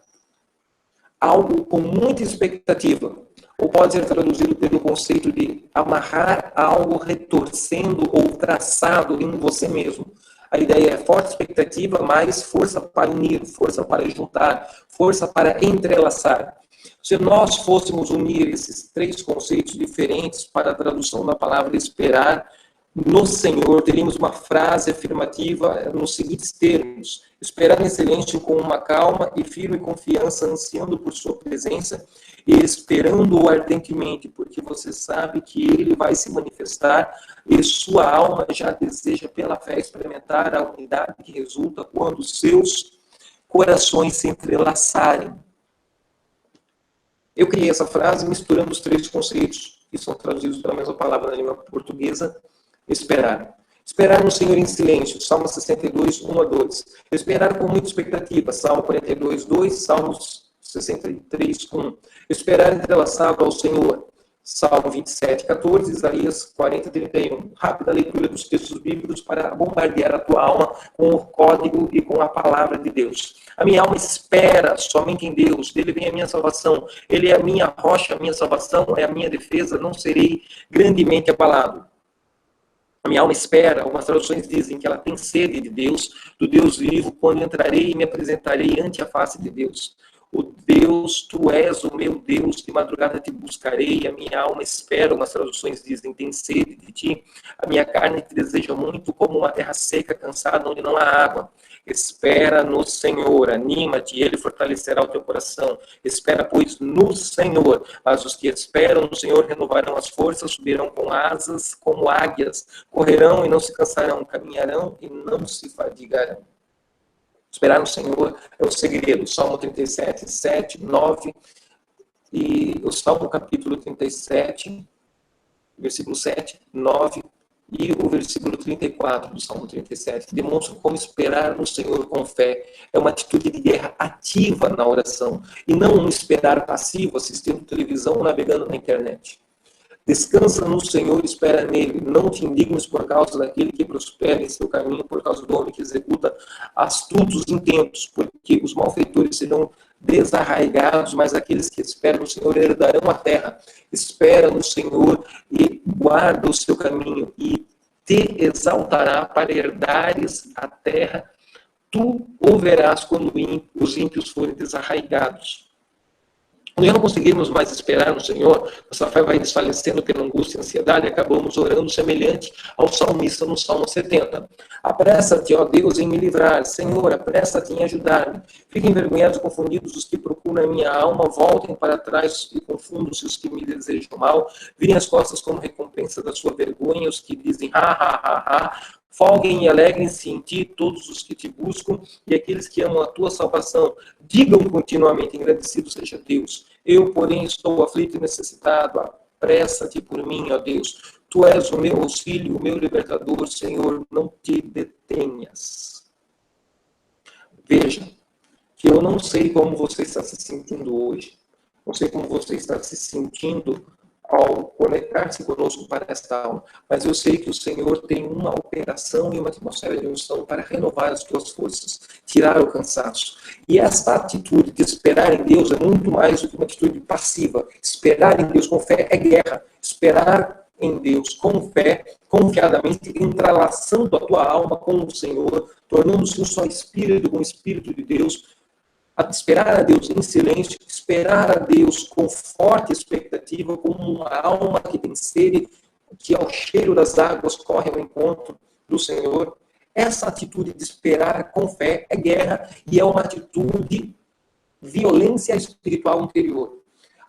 algo com muita expectativa, ou pode ser traduzido pelo conceito de amarrar algo retorcendo ou traçado em você mesmo. A ideia é forte expectativa, mais força para unir, força para juntar, força para entrelaçar. Se nós fôssemos unir esses 3 conceitos diferentes para a tradução da palavra esperar no Senhor, teríamos uma frase afirmativa nos seguintes termos: esperar em silêncio com uma calma e firme confiança, ansiando por sua presença e esperando-o ardentemente, porque você sabe que ele vai se manifestar e sua alma já deseja pela fé experimentar a unidade que resulta quando seus corações se entrelaçarem. Eu criei essa frase misturando os 3 conceitos que são traduzidos pela mesma palavra na língua portuguesa. Esperar. Esperar no Senhor em silêncio, Salmo 62, 1-2. Esperar com muita expectativa, Salmo 42, 2, Salmos 63, 1. Esperar entrelaçado ao Senhor, Salmo 27, 14, Isaías 40, 31. Rápida leitura dos textos bíblicos para bombardear a tua alma com o código e com a palavra de Deus. A minha alma espera somente em Deus, dele vem a minha salvação. Ele é a minha rocha, a minha salvação, é a minha defesa, não serei grandemente abalado. A minha alma espera, algumas traduções dizem que ela tem sede de Deus, do Deus vivo, quando entrarei e me apresentarei ante a face de Deus. O Deus, tu és o meu Deus, de madrugada te buscarei, a minha alma espera, algumas traduções dizem, tem sede de ti. A minha carne te deseja muito, como uma terra seca, cansada, onde não há água. Espera no Senhor, anima-te, e Ele fortalecerá o teu coração. Espera, pois, no Senhor. Mas os que esperam no Senhor renovarão as forças, subirão com asas como águias, correrão e não se cansarão, caminharão e não se fadigarão. Esperar no Senhor é o segredo. Salmo 37, 7, 9 e o Salmo capítulo 37, versículo 7, 9 E o versículo 34 do Salmo 37 demonstra como esperar no Senhor com fé. É uma atitude de guerra ativa na oração, e não um esperar passivo, assistindo televisão ou navegando na internet. Descansa no Senhor, espera nele. Não te indignes por causa daquele que prospera em seu caminho, por causa do homem que executa astutos intentos, porque os malfeitores serão desarraigados, mas aqueles que esperam no Senhor herdarão a terra. Espera no Senhor e guarda o seu caminho, e te exaltará para herdares a terra. Tu o verás quando os ímpios forem desarraigados. Quando já não conseguimos mais esperar no Senhor, nossa fé vai desfalecendo pela angústia e ansiedade, e acabamos orando semelhante ao salmista no Salmo 70. Apressa-te, ó Deus, em me livrar. Senhor, apressa-te em ajudar-me. Fiquem envergonhados e confundidos os que procuram a minha alma, voltem para trás e confundam-se os que me desejam mal, virem as costas como recompensa da sua vergonha, os que dizem, ha, ha, ha, ha. Folguem e alegrem-se em ti todos os que te buscam e aqueles que amam a tua salvação. Digam continuamente, agradecido seja Deus. Eu, porém, estou aflito e necessitado. Apressa-te por mim, ó Deus. Tu és o meu auxílio, o meu libertador. Senhor, não te detenhas. Veja, que eu não sei como você está se sentindo hoje. Não sei como você está se sentindo ao conectar-se conosco para esta aula, mas eu sei que o Senhor tem uma operação e uma atmosfera de unção para renovar as tuas forças, tirar o cansaço. E esta atitude de esperar em Deus é muito mais do que uma atitude passiva. Esperar em Deus com fé é guerra. Esperar em Deus com fé, confiadamente, entrelaçando a tua alma com o Senhor, tornando-se um só espírito com o Espírito de Deus, a esperar a Deus em silêncio, esperar a Deus com forte expectativa, como uma alma que tem sede, que ao cheiro das águas corre ao encontro do Senhor. Essa atitude de esperar com fé é guerra e é uma atitude de violência espiritual interior.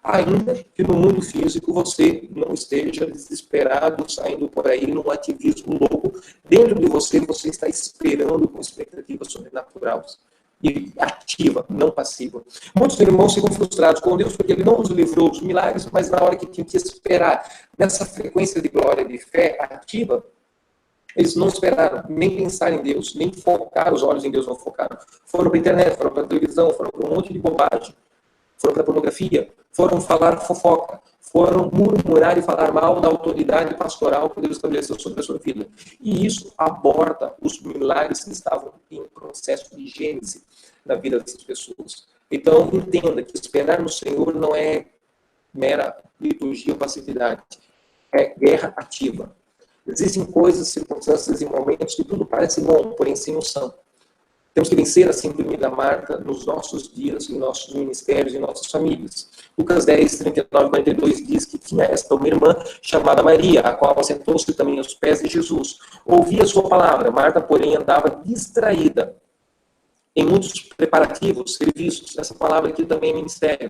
Ainda que no mundo físico você não esteja desesperado, saindo por aí num ativismo louco, dentro de você está esperando com expectativas sobrenaturais. E ativa, não passiva. Muitos irmãos ficam frustrados com Deus porque Ele não nos livrou dos milagres, mas na hora que tinha que esperar nessa frequência de glória, de fé ativa, eles não esperaram nem pensar em Deus, nem focar os olhos em Deus, não focaram. Foram para a internet, foram para a televisão, foram para um monte de bobagem, foram para a pornografia, foram falar fofoca, foram murmurar e falar mal da autoridade pastoral que Deus estabeleceu sobre a sua vida. E isso aborda os milagres que estavam em processo de gênese na vida dessas pessoas. Então, entenda que esperar no Senhor não é mera liturgia ou passividade, é guerra ativa. Existem coisas, circunstâncias e momentos que tudo parece bom, porém sem unção. Temos que vencer a síndrome da Marta nos nossos dias, em nossos ministérios, em nossas famílias. Lucas 10, 39, 42 diz que tinha esta uma irmã chamada Maria, a qual assentou-se também aos pés de Jesus. Ouvia a sua palavra. Marta, porém, andava distraída em muitos preparativos, serviços. Essa palavra aqui também é ministério.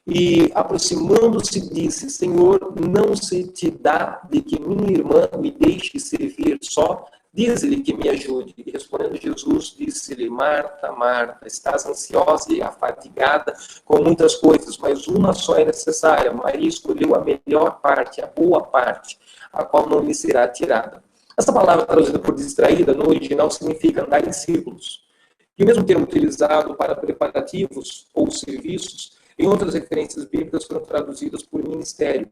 E, aproximando-se, disse, Senhor, não se te dá de que minha irmã me deixe servir só? Diz-lhe que me ajude. E respondendo Jesus, disse-lhe, Marta, Marta, estás ansiosa e afadigada com muitas coisas, mas uma só é necessária. Maria escolheu a melhor parte, a boa parte, a qual não lhe será tirada. Essa palavra traduzida por distraída, no original, significa andar em círculos. E o mesmo termo utilizado para preparativos ou serviços, em outras referências bíblicas, foram traduzidas por ministério.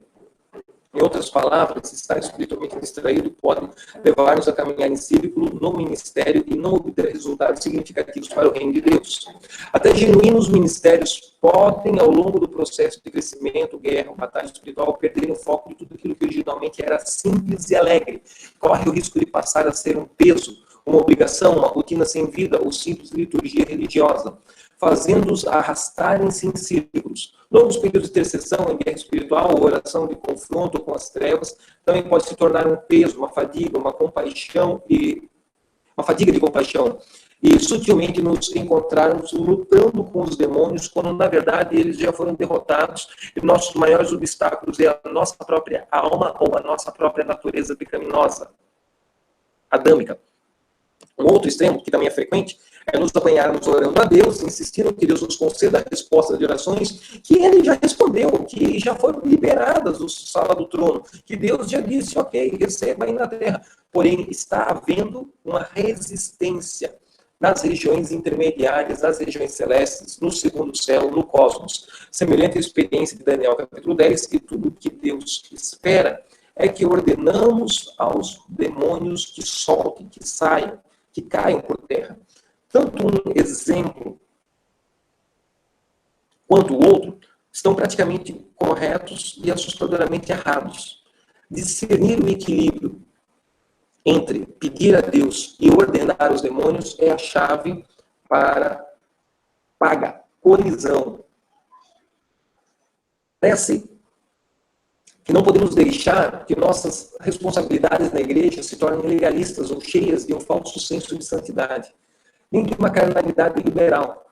Em outras palavras, estar espiritualmente distraído pode levar-nos a caminhar em círculo no ministério e não obter resultados significativos para o reino de Deus. Até genuínos ministérios podem, ao longo do processo de crescimento, guerra, batalha espiritual, perderem o foco de tudo aquilo que originalmente era simples e alegre. Corre o risco de passar a ser um peso, uma obrigação, uma rotina sem vida ou simples liturgia religiosa, fazendo-os arrastarem-se em círculos. Longos períodos de intercessão em guerra espiritual ou oração de confronto com as trevas também pode se tornar um peso, uma fadiga, uma fadiga de compaixão. E sutilmente nos encontrarmos lutando com os demônios, quando na verdade eles já foram derrotados e nossos maiores obstáculos é a nossa própria alma ou a nossa própria natureza pecaminosa, adâmica. Um outro extremo, que também é frequente, é nos apanharmos orando a Deus, insistindo que Deus nos conceda a resposta de orações que Ele já respondeu, que já foram liberadas do sala do trono, que Deus já disse, ok, receba aí na terra. Porém, está havendo uma resistência nas regiões intermediárias, nas regiões celestes, no segundo céu, no cosmos. Semelhante à experiência de Daniel, capítulo 10, que tudo que Deus espera é que ordenamos aos demônios que soltem, que saiam, que caiam por terra. Tanto um exemplo quanto o outro estão praticamente corretos e assustadoramente errados. Discernir o equilíbrio entre pedir a Deus e ordenar os demônios é a chave para paga, colisão. Parece que não podemos deixar que nossas responsabilidades na igreja se tornem legalistas ou cheias de um falso senso de santidade, nem de uma carnalidade liberal.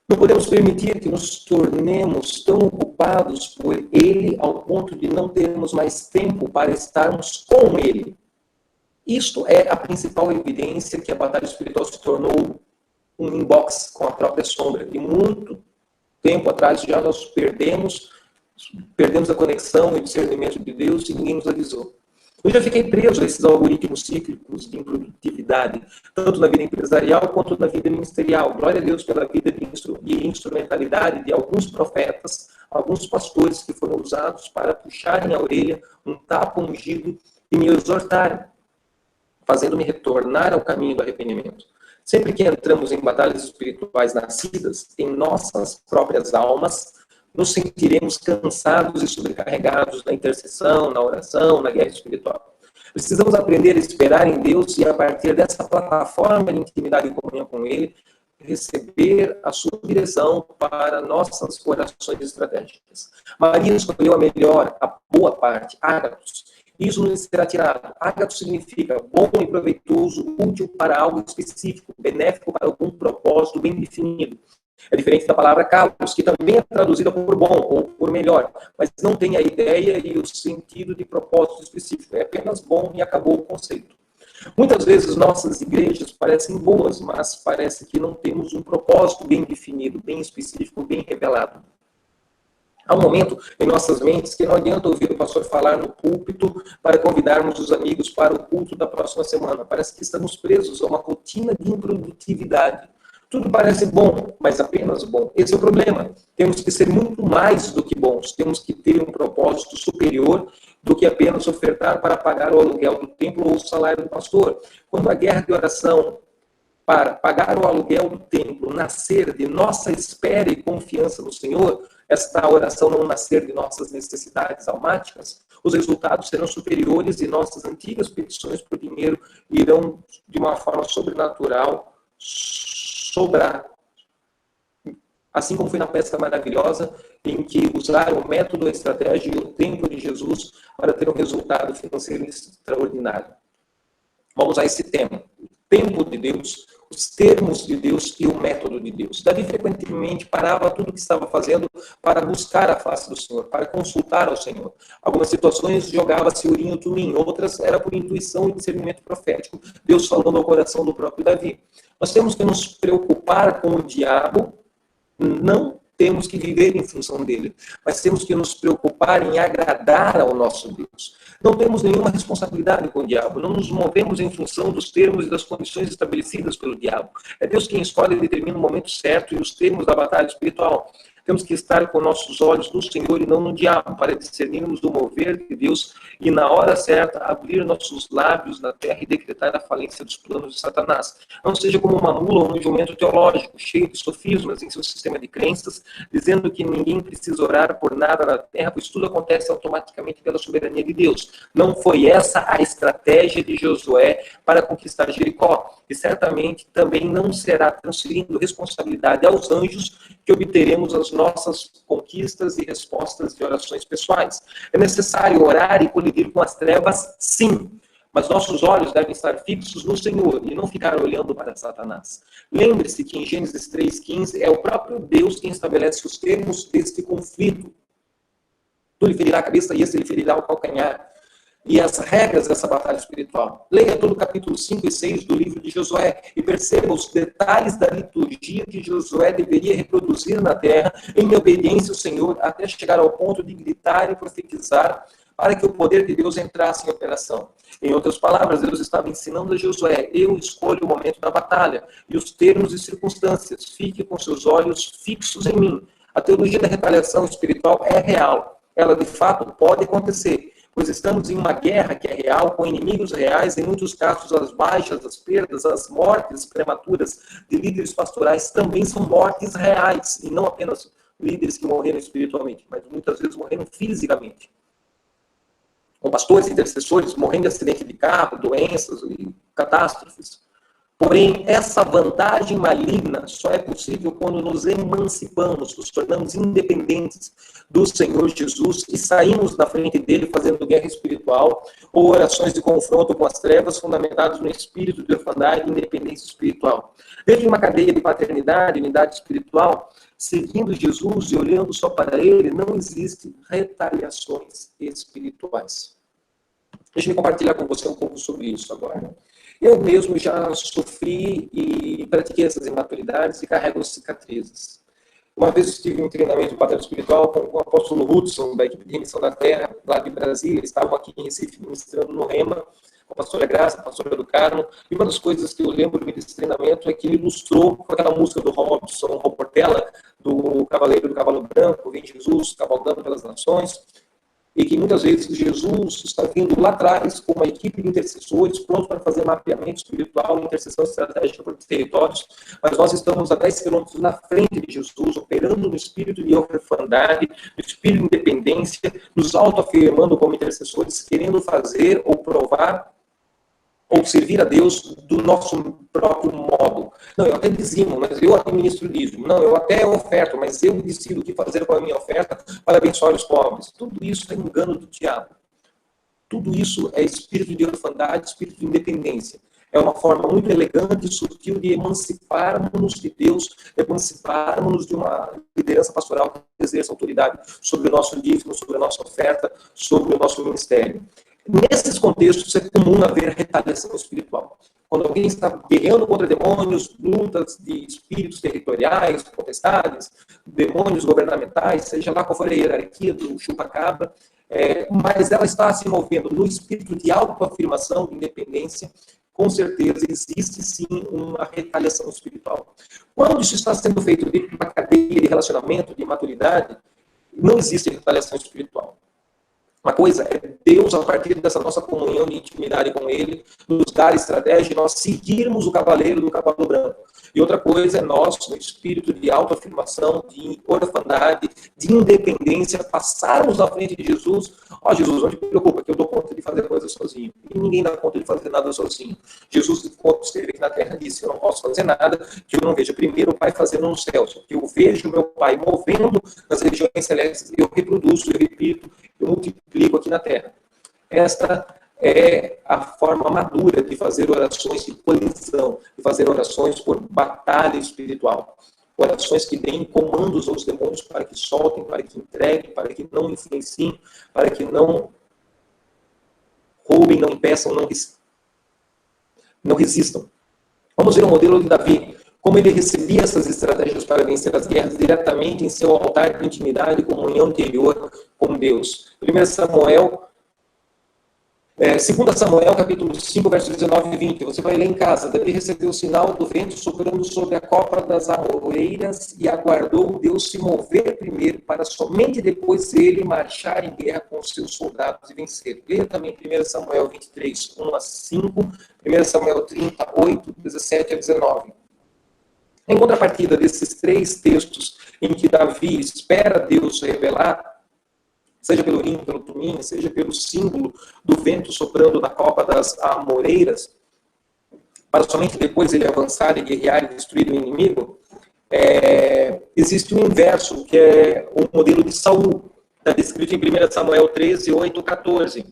Não podemos permitir que nos tornemos tão ocupados por Ele ao ponto de não termos mais tempo para estarmos com Ele. Isto é a principal evidência que a batalha espiritual se tornou um inbox com a própria sombra. E muito tempo atrás já nós perdemos a conexão e o discernimento de Deus e ninguém nos avisou. Eu já fiquei preso a esses algoritmos cíclicos de improdutividade, tanto na vida empresarial quanto na vida ministerial. Glória a Deus pela vida de instrumentalidade de alguns profetas, alguns pastores que foram usados para puxarem a orelha, um tapa ungido e me exortarem, fazendo-me retornar ao caminho do arrependimento. Sempre que entramos em batalhas espirituais nascidas em nossas próprias almas, nos sentiremos cansados e sobrecarregados na intercessão, na oração, na guerra espiritual. Precisamos aprender a esperar em Deus e, a partir dessa plataforma de intimidade e comunhão com Ele, receber a sua direção para nossas orações estratégicas. Maria escolheu a melhor, a boa parte, ágatos. Isso nos será tirado. Ágatos significa bom e proveitoso, útil para algo específico, benéfico para algum propósito bem definido. É diferente da palavra kalos, que também é traduzida por bom ou por melhor, mas não tem a ideia e o sentido de propósito específico. É apenas bom e acabou o conceito. Muitas vezes nossas igrejas parecem boas, mas parece que não temos um propósito bem definido, bem específico, bem revelado. Há um momento em nossas mentes que não adianta ouvir o pastor falar no púlpito para convidarmos os amigos para o culto da próxima semana. Parece que estamos presos a uma rotina de improdutividade. Tudo parece bom, mas apenas bom. Esse é o problema. Temos que ser muito mais do que bons. Temos que ter um propósito superior do que apenas ofertar para pagar o aluguel do templo ou o salário do pastor. Quando a guerra de oração para pagar o aluguel do templo nascer de nossa espera e confiança no Senhor, esta oração não nascer de nossas necessidades almáticas, os resultados serão superiores e nossas antigas petições por dinheiro irão, de uma forma sobrenatural, sobrar. Assim como foi na pesca maravilhosa, em que usaram o método, a estratégia e o tempo de Jesus para ter um resultado financeiro extraordinário. Vamos a esse tema. O tempo de Deus, os termos de Deus e o método de Deus. Davi frequentemente parava tudo o que estava fazendo para buscar a face do Senhor, para consultar ao Senhor. Algumas situações jogava-se urim tumim, outras era por intuição e discernimento profético, Deus falando ao coração do próprio Davi. Nós temos que nos preocupar com o diabo, não temos que viver em função dele, mas temos que nos preocupar em agradar ao nosso Deus. Não temos nenhuma responsabilidade com o diabo, não nos movemos em função dos termos e das condições estabelecidas pelo diabo. É Deus quem escolhe e determina o momento certo e os termos da batalha espiritual. Temos que estar com nossos olhos no Senhor e não no diabo, para discernirmos o mover de Deus e, na hora certa, abrir nossos lábios na terra e decretar a falência dos planos de Satanás. Não seja como uma mula ou um jumento teológico, cheio de sofismas em seu sistema de crenças, dizendo que ninguém precisa orar por nada na terra, pois tudo acontece automaticamente pela soberania de Deus. Não foi essa a estratégia de Josué para conquistar Jericó. E certamente também não será transferindo responsabilidade aos anjos que obteremos as nossas conquistas e respostas de orações pessoais. É necessário orar e colidir com as trevas, sim, mas nossos olhos devem estar fixos no Senhor e não ficar olhando para Satanás. Lembre-se que em Gênesis 3,15 é o próprio Deus quem estabelece os termos deste conflito. Tu lhe ferirá a cabeça e esse lhe ferirá o calcanhar. e as regras dessa batalha espiritual. Leia todo o capítulo 5 e 6 do livro de Josué e perceba os detalhes da liturgia que Josué deveria reproduzir na terra em obediência ao Senhor até chegar ao ponto de gritar e profetizar para que o poder de Deus entrasse em operação. Em outras palavras, Deus estava ensinando a Josué: eu escolho o momento da batalha e os termos e circunstâncias. Fique com seus olhos fixos em mim. A teologia da retaliação espiritual é real. Ela, de fato, pode acontecer, pois estamos em uma guerra que é real, com inimigos reais, em muitos casos as baixas, as perdas, as mortes prematuras de líderes pastorais também são mortes reais, e não apenas líderes que morreram espiritualmente, mas muitas vezes morreram fisicamente. Com pastores e intercessores morrendo de acidente de carro, doenças e catástrofes. Porém, essa vantagem maligna só é possível quando nos emancipamos, nos tornamos independentes do Senhor Jesus e saímos na frente dele fazendo guerra espiritual ou orações de confronto com as trevas fundamentadas no espírito de orfandade e independência espiritual. Dentro de uma cadeia de paternidade, unidade espiritual, seguindo Jesus e olhando só para ele, não existem retaliações espirituais. Deixa eu compartilhar com você um pouco sobre isso agora. Eu mesmo já sofri e pratiquei essas imaturidades e carrego cicatrizes. Uma vez estive em um treinamento de batalha espiritual com o apóstolo Hudson, da equipe de Remissão da Terra, lá de Brasília. Estavam aqui em Recife ministrando no Rema, com a pastora Graça, a pastora do Carmo. E uma das coisas que eu lembro desse treinamento é que ele ilustrou com aquela música do Robson Portela, do Cavaleiro do Cavalo Branco, Vem Jesus, cavalgando pelas nações. E que muitas vezes Jesus está vindo lá atrás com uma equipe de intercessores prontos para fazer mapeamento espiritual, intercessão estratégica por territórios, mas nós estamos a 10 quilômetros na frente de Jesus, operando no espírito de orfandade, no espírito de independência, nos autoafirmando como intercessores, querendo fazer ou provar ou servir a Deus do nosso próprio modo. Não, eu até dizimo, mas eu administro dízimo. Não, eu até oferto, mas eu decido o que fazer com a minha oferta para abençoar os pobres. Tudo isso é engano do diabo. Tudo isso é espírito de orfandade, espírito de independência. É uma forma muito elegante e sutil de emanciparmos de Deus, emanciparmos de uma liderança pastoral que exerça autoridade sobre o nosso dízimo, sobre a nossa oferta, sobre o nosso ministério. Nesses contextos, é comum haver retaliação espiritual. Quando alguém está guerreando contra demônios, lutas de espíritos territoriais, potestades, demônios governamentais, seja lá qual for a hierarquia do chupa-cabra, mas ela está se movendo no espírito de autoafirmação, de independência, com certeza existe sim uma retaliação espiritual. Quando isso está sendo feito dentro de uma cadeia de relacionamento, de maturidade, não existe retaliação espiritual. Uma coisa é Deus, a partir dessa nossa comunhão de intimidade com Ele, nos dar estratégia e nós seguirmos o cavaleiro do cavalo branco. E outra coisa é nós, no espírito de autoafirmação, de orfandade, de independência, passarmos na frente de Jesus. Ó, Jesus, não te preocupa, que eu dou conta de fazer coisas sozinho. E ninguém dá conta de fazer nada sozinho. Jesus, quando esteve aqui na terra, disse: eu não posso fazer nada que eu não veja primeiro o Pai fazendo nos céus. Que eu vejo o meu Pai movendo nas regiões celestes, eu reproduzo, eu repito, eu multiplico aqui na terra. Esta é a forma madura de fazer orações de colisão, de fazer orações por batalha espiritual. Orações que deem comandos aos demônios para que soltem, para que entreguem, para que não influenciem, para que não roubem, não impeçam, não resistam. Vamos ver o modelo de Davi, como ele recebia essas estratégias para vencer as guerras diretamente em seu altar de intimidade e comunhão interior com Deus. 2 Samuel, capítulo 5, versos 19 e 20. Você vai ler em casa. Davi recebeu o sinal do vento soprando sobre a copa das amoreiras e aguardou Deus se mover primeiro, para somente depois ele marchar em guerra com os seus soldados e vencer. Leia também 1 Samuel 23, 1 a 5, 1 Samuel 38, 17 a 19. Em contrapartida desses três textos em que Davi espera Deus revelar, seja pelo Urim, pelo Tumim, seja pelo símbolo do vento soprando na copa das amoreiras, para somente depois ele avançar e guerrear e destruir o inimigo, existe um inverso, que é o modelo de Saul, está descrito em 1 Samuel 13, 8, 14.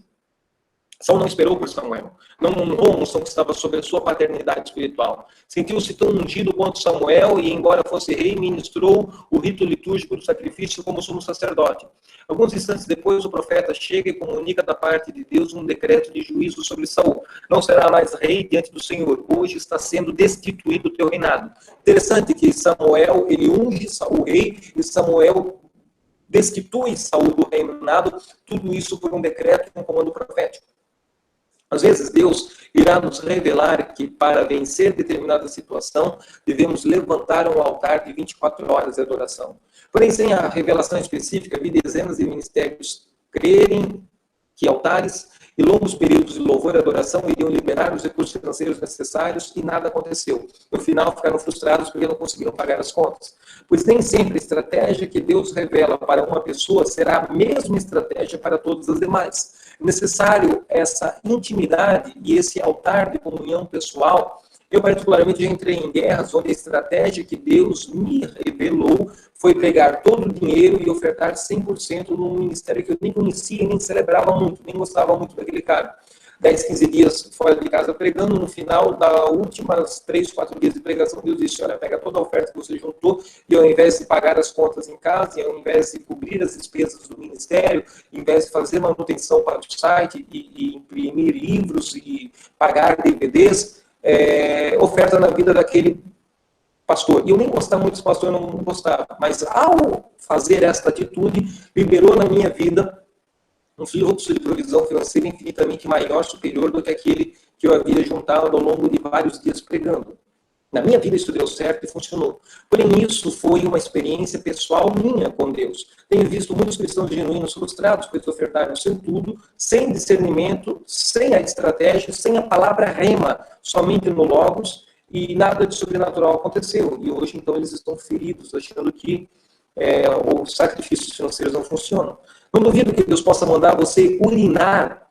Saul não esperou por Samuel, não honrou a unção que estava sobre a sua paternidade espiritual. Sentiu-se tão ungido quanto Samuel e, embora fosse rei, ministrou o rito litúrgico do sacrifício como sumo sacerdote. Alguns instantes depois, o profeta chega e comunica da parte de Deus um decreto de juízo sobre Saul. Não será mais rei diante do Senhor. Hoje está sendo destituído o teu reinado. Interessante que Samuel, ele unge Saul rei e Samuel destitui Saul do reinado, tudo isso por um decreto e um comando profético. Às vezes, Deus irá nos revelar que, para vencer determinada situação, devemos levantar um altar de 24 horas de adoração. Porém, sem a revelação específica, vi dezenas de ministérios crerem que altares e longos períodos de louvor e adoração iriam liberar os recursos financeiros necessários e nada aconteceu. No final, ficaram frustrados porque não conseguiram pagar as contas. Pois nem sempre a estratégia que Deus revela para uma pessoa será a mesma estratégia para todas as demais. É necessário essa intimidade e esse altar de comunhão pessoal. Eu, particularmente, já entrei em guerras onde a estratégia que Deus me revelou foi pegar todo o dinheiro e ofertar 100% num ministério que eu nem conhecia, nem celebrava muito, nem gostava muito daquele cara. 10, 15 dias fora de casa pregando, no final das últimas 3, 4 dias de pregação, Deus disse, olha, pega toda a oferta que você juntou e ao invés de pagar as contas em casa, e ao invés de cobrir as despesas do ministério, ao invés de fazer manutenção para o site e imprimir livros e pagar DVDs, oferta na vida daquele pastor. E eu nem gostava muito desse pastor, eu não gostava. Mas ao fazer esta atitude, liberou na minha vida um fluxo de provisão financeira infinitamente maior, superior do que aquele que eu havia juntado ao longo de vários dias pregando. Na minha vida isso deu certo e funcionou. Porém, isso foi uma experiência pessoal minha com Deus. Tenho visto muitos cristãos genuínos frustrados, pois ofertaram sem tudo, sem discernimento, sem a estratégia, sem a palavra rema, somente no Logos, e nada de sobrenatural aconteceu. E hoje, então, eles estão feridos, achando que os sacrifícios financeiros não funcionam. Não duvido que Deus possa mandar você urinar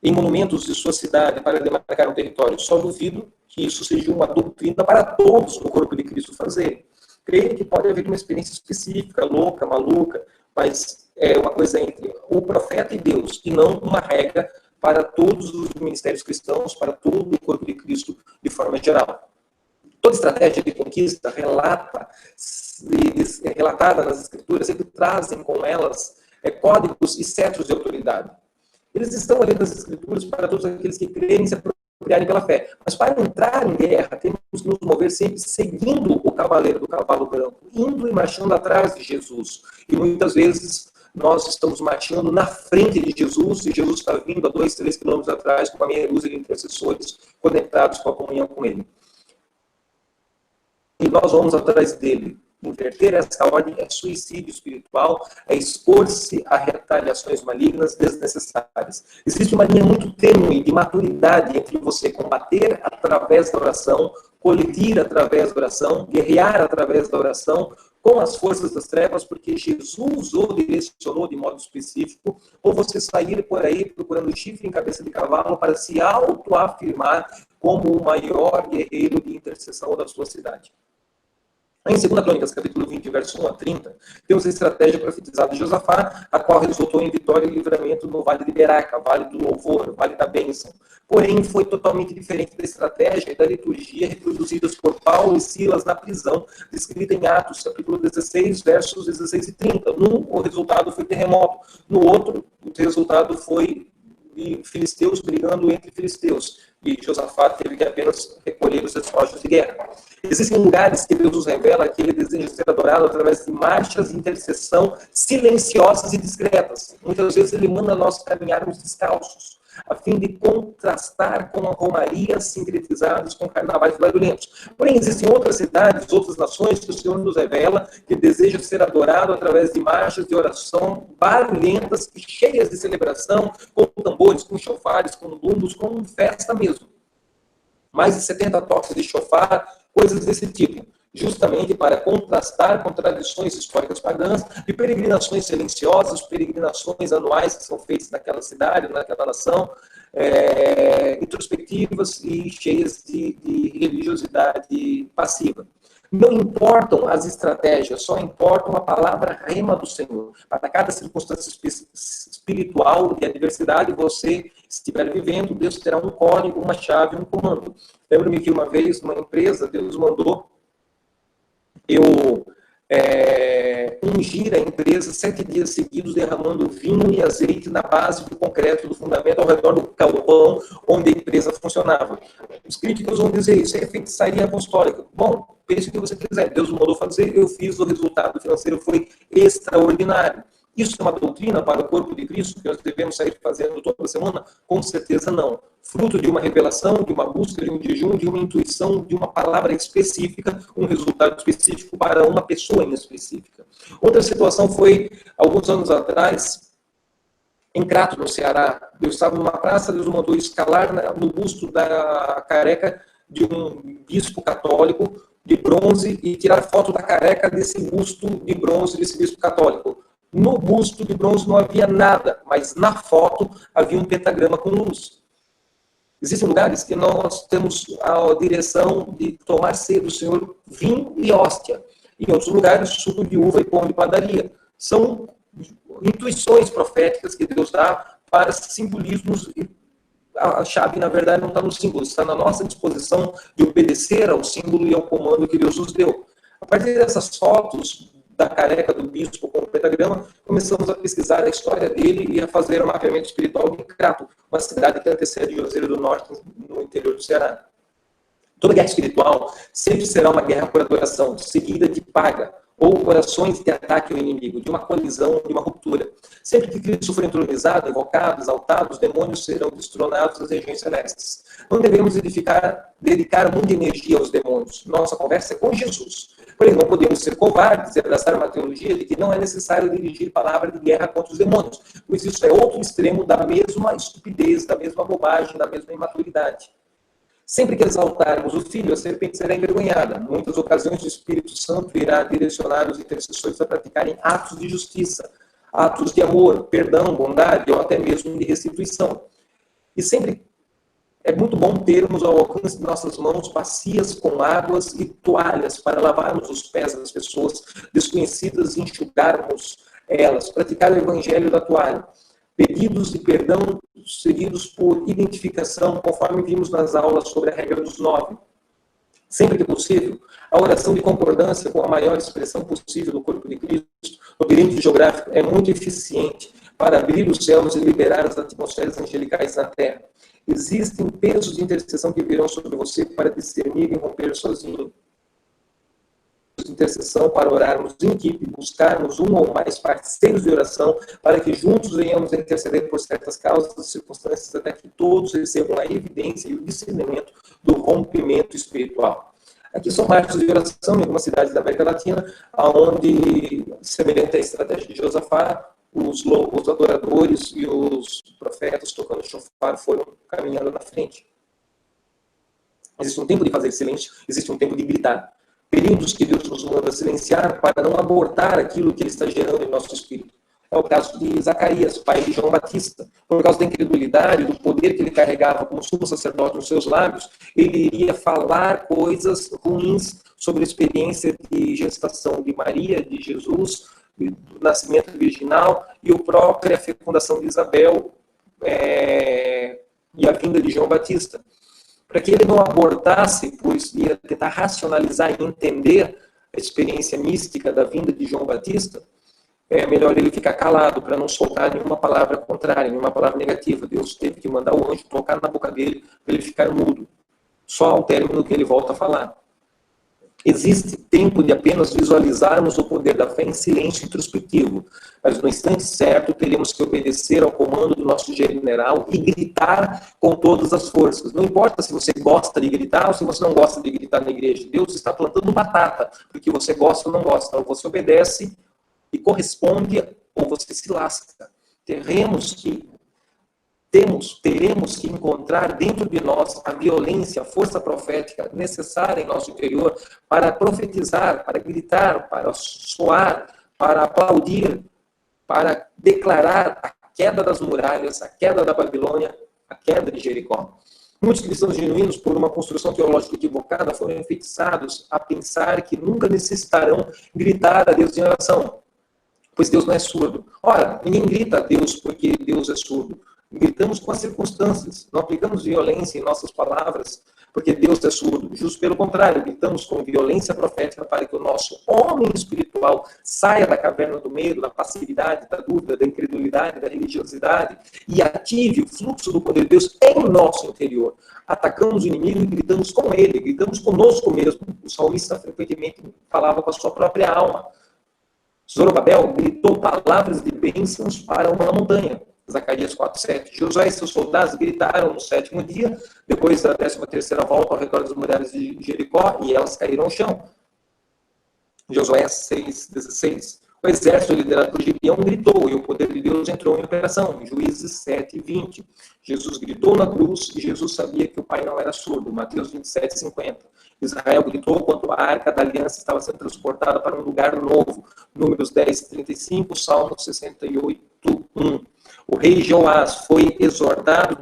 em monumentos de sua cidade para demarcar um território. Só duvido que isso seja uma doutrina para todos no corpo de Cristo fazer. Creio que pode haver uma experiência específica, louca, maluca, mas é uma coisa entre o profeta e Deus, e não uma regra para todos os ministérios cristãos, para todo o corpo de Cristo de forma geral. Toda estratégia de conquista relatada nas Escrituras sempre trazem com elas códigos e cetros de autoridade. Eles estão ali nas Escrituras para todos aqueles que creem e se apropriarem pela fé. Mas para entrar em guerra, temos que nos mover sempre seguindo o cavaleiro do cavalo branco, indo e marchando atrás de Jesus. E muitas vezes nós estamos marchando na frente de Jesus, e Jesus está vindo a 2, 3 quilômetros atrás com a meia dúzia de intercessores conectados com a comunhão com Ele. E nós vamos atrás dele. Inverter essa ordem é suicídio espiritual, é expor-se a retaliações malignas desnecessárias. Existe uma linha muito tênue de maturidade entre você combater através da oração, colidir através da oração, guerrear através da oração, com as forças das trevas, porque Jesus o direcionou de modo específico, ou você sair por aí procurando chifre em cabeça de cavalo para se autoafirmar como o maior guerreiro de intercessão da sua cidade. Em 2 Crônicas, capítulo 20, verso 1 a 30, temos a estratégia profetizada de Josafá, a qual resultou em vitória e livramento no Vale de Beraca, Vale do Louvor, Vale da Bênção. Porém, foi totalmente diferente da estratégia e da liturgia reproduzidas por Paulo e Silas na prisão, descrita em Atos, capítulo 16, versos 16 e 30. Num, o resultado foi terremoto. No outro, o resultado foi filisteus brigando entre filisteus. E Josafá teve que apenas recolher os despojos de guerra. Existem lugares que Deus nos revela que Ele deseja ser adorado através de marchas de intercessão silenciosas e discretas. Muitas vezes Ele manda nós caminharmos descalços, a fim de contrastar com a romaria sincretizadas com carnavais barulhentos. Porém, existem outras cidades, outras nações que o Senhor nos revela que deseja ser adorado através de marchas de oração barulhentas e cheias de celebração, com tambores, com chofares, com bumbos, com festa mesmo. Mais de 70 toques de chofar, coisas desse tipo, justamente para contrastar com tradições históricas pagãs e peregrinações silenciosas, peregrinações anuais que são feitas naquela cidade, naquela nação, introspectivas e cheias de religiosidade passiva. Não importam as estratégias, só importam a palavra rema do Senhor. Para cada circunstância espiritual de adversidade, você estiver vivendo, Deus terá um código, uma chave, um comando. Lembro-me que uma vez, numa empresa, Deus mandou eu ungir a empresa 7 dias seguidos, derramando vinho e azeite na base do concreto, do fundamento, ao redor do galpão onde a empresa funcionava. Os críticos vão dizer, isso é feitiçaria apostólica. Bom, pense o que você quiser. Deus mandou fazer, eu fiz, o resultado financeiro foi extraordinário. Isso é uma doutrina para o corpo de Cristo que nós devemos sair fazendo toda semana? Com certeza não. Fruto de uma revelação, de uma busca, de um jejum, de uma intuição, de uma palavra específica, um resultado específico para uma pessoa em específica. Outra situação foi, alguns anos atrás, em Crato, no Ceará. Eu estava numa praça, Deus mandou escalar no busto da careca de um bispo católico de bronze e tirar foto da careca desse busto de bronze desse bispo católico. No busto de bronze não havia nada, mas na foto havia um pentagrama com luz. Existem lugares que nós temos a direção de tomar ceia do Senhor vinho e hóstia. Em outros lugares, suco de uva e pão de padaria. São intuições proféticas que Deus dá para simbolismos. A chave, na verdade, não está no símbolo, está na nossa disposição de obedecer ao símbolo e ao comando que Deus nos deu. A partir dessas fotos da careca do bispo com o pentagrama, começamos a pesquisar a história dele e a fazer um mapeamento espiritual de Crato, uma cidade que antecede Juazeiro do Norte, no interior do Ceará. Toda guerra espiritual sempre será uma guerra por adoração, seguida de paga, ou orações de ataque ao inimigo, de uma colisão, de uma ruptura. Sempre que Cristo for entronizado, invocado, exaltado, os demônios serão destronados das regiões celestes. Não devemos dedicar muita energia aos demônios. Nossa conversa é com Jesus. Porém, não podemos ser covardes e abraçar uma teologia de que não é necessário dirigir palavra de guerra contra os demônios, pois isso é outro extremo da mesma estupidez, da mesma bobagem, da mesma imaturidade. Sempre que exaltarmos o Filho, a serpente será envergonhada. Em muitas ocasiões, o Espírito Santo irá direcionar os intercessores a praticarem atos de justiça, atos de amor, perdão, bondade ou até mesmo de restituição. E sempre é muito bom termos ao alcance de nossas mãos bacias com águas e toalhas para lavarmos os pés das pessoas desconhecidas e enxugarmos elas, praticar o evangelho da toalha. Pedidos de perdão seguidos por identificação, conforme vimos nas aulas sobre a regra dos 9. Sempre que possível, a oração de concordância com a maior expressão possível do corpo de Cristo, no perímetro geográfico, é muito eficiente para abrir os céus e liberar as atmosferas angelicais na terra. Existem pesos de intercessão que virão sobre você para discernir e romper sozinho. De intercessão para orarmos em equipe, buscarmos um ou mais parceiros de oração, para que juntos venhamos a interceder por certas causas e circunstâncias, até que todos recebam a evidência e o discernimento do rompimento espiritual. Aqui são marcos de oração em algumas cidades da América Latina, onde, semelhante à estratégia de Josafá, os adoradores e os profetas tocando chofar foram caminhando na frente. Existe um tempo de fazer silêncio, existe um tempo de gritar. Períodos que Deus nos manda silenciar para não abortar aquilo que Ele está gerando em nosso espírito. É o caso de Zacarias, pai de João Batista. Por causa da incredulidade, do poder que ele carregava como sumo sacerdote nos seus lábios, ele iria falar coisas ruins sobre a experiência de gestação de Maria, de Jesus, do nascimento virginal e a própria fecundação de Isabel e a vinda de João Batista. Para que ele não abortasse, pois ia tentar racionalizar e entender a experiência mística da vinda de João Batista, é melhor ele ficar calado, para não soltar nenhuma palavra contrária, nenhuma palavra negativa. Deus teve que mandar o anjo tocar na boca dele, para ele ficar mudo. Só ao término que ele volta a falar. Existe tempo de apenas visualizarmos o poder da fé em silêncio introspectivo, mas no instante certo teremos que obedecer ao comando do nosso general e gritar com todas as forças. Não importa se você gosta de gritar ou se você não gosta de gritar na igreja. Deus está plantando batata, porque você gosta ou não gosta. Ou você obedece e corresponde, ou você se lasca. Teremos que encontrar dentro de nós a violência, a força profética necessária em nosso interior para profetizar, para gritar, para soar, para aplaudir, para declarar a queda das muralhas, a queda da Babilônia, a queda de Jericó. Muitos cristãos genuínos, por uma construção teológica equivocada, foram enfeitiçados a pensar que nunca necessitarão gritar a Deus em oração, pois Deus não é surdo. Ora, ninguém grita a Deus porque Deus é surdo. gritamos com as circunstâncias, não aplicamos violência em nossas palavras, porque Deus é surdo. Justo pelo contrário, gritamos com violência profética para que o nosso homem espiritual saia da caverna do medo, da passividade, da dúvida, da incredulidade, da religiosidade e ative o fluxo do poder de Deus em nosso interior. Atacamos o inimigo e gritamos com ele, gritamos conosco mesmo. O salmista frequentemente falava com a sua própria alma. Zorobabel gritou palavras de bênçãos para uma montanha. Zacarias 4:7. Josué e seus soldados gritaram no 7º dia, depois da 13ª volta ao redor das muralhas de Jericó, e elas caíram ao chão. Josué 6:16. O exército liderado por Gibeão gritou, e o poder de Deus entrou em operação. Juízes 7:20. Jesus gritou na cruz, e Jesus sabia que o Pai não era surdo. Mateus 27:50. Israel gritou quando a arca da aliança estava sendo transportada para um lugar novo. Números 10:35, Salmo 68:1. O rei Joás foi exortado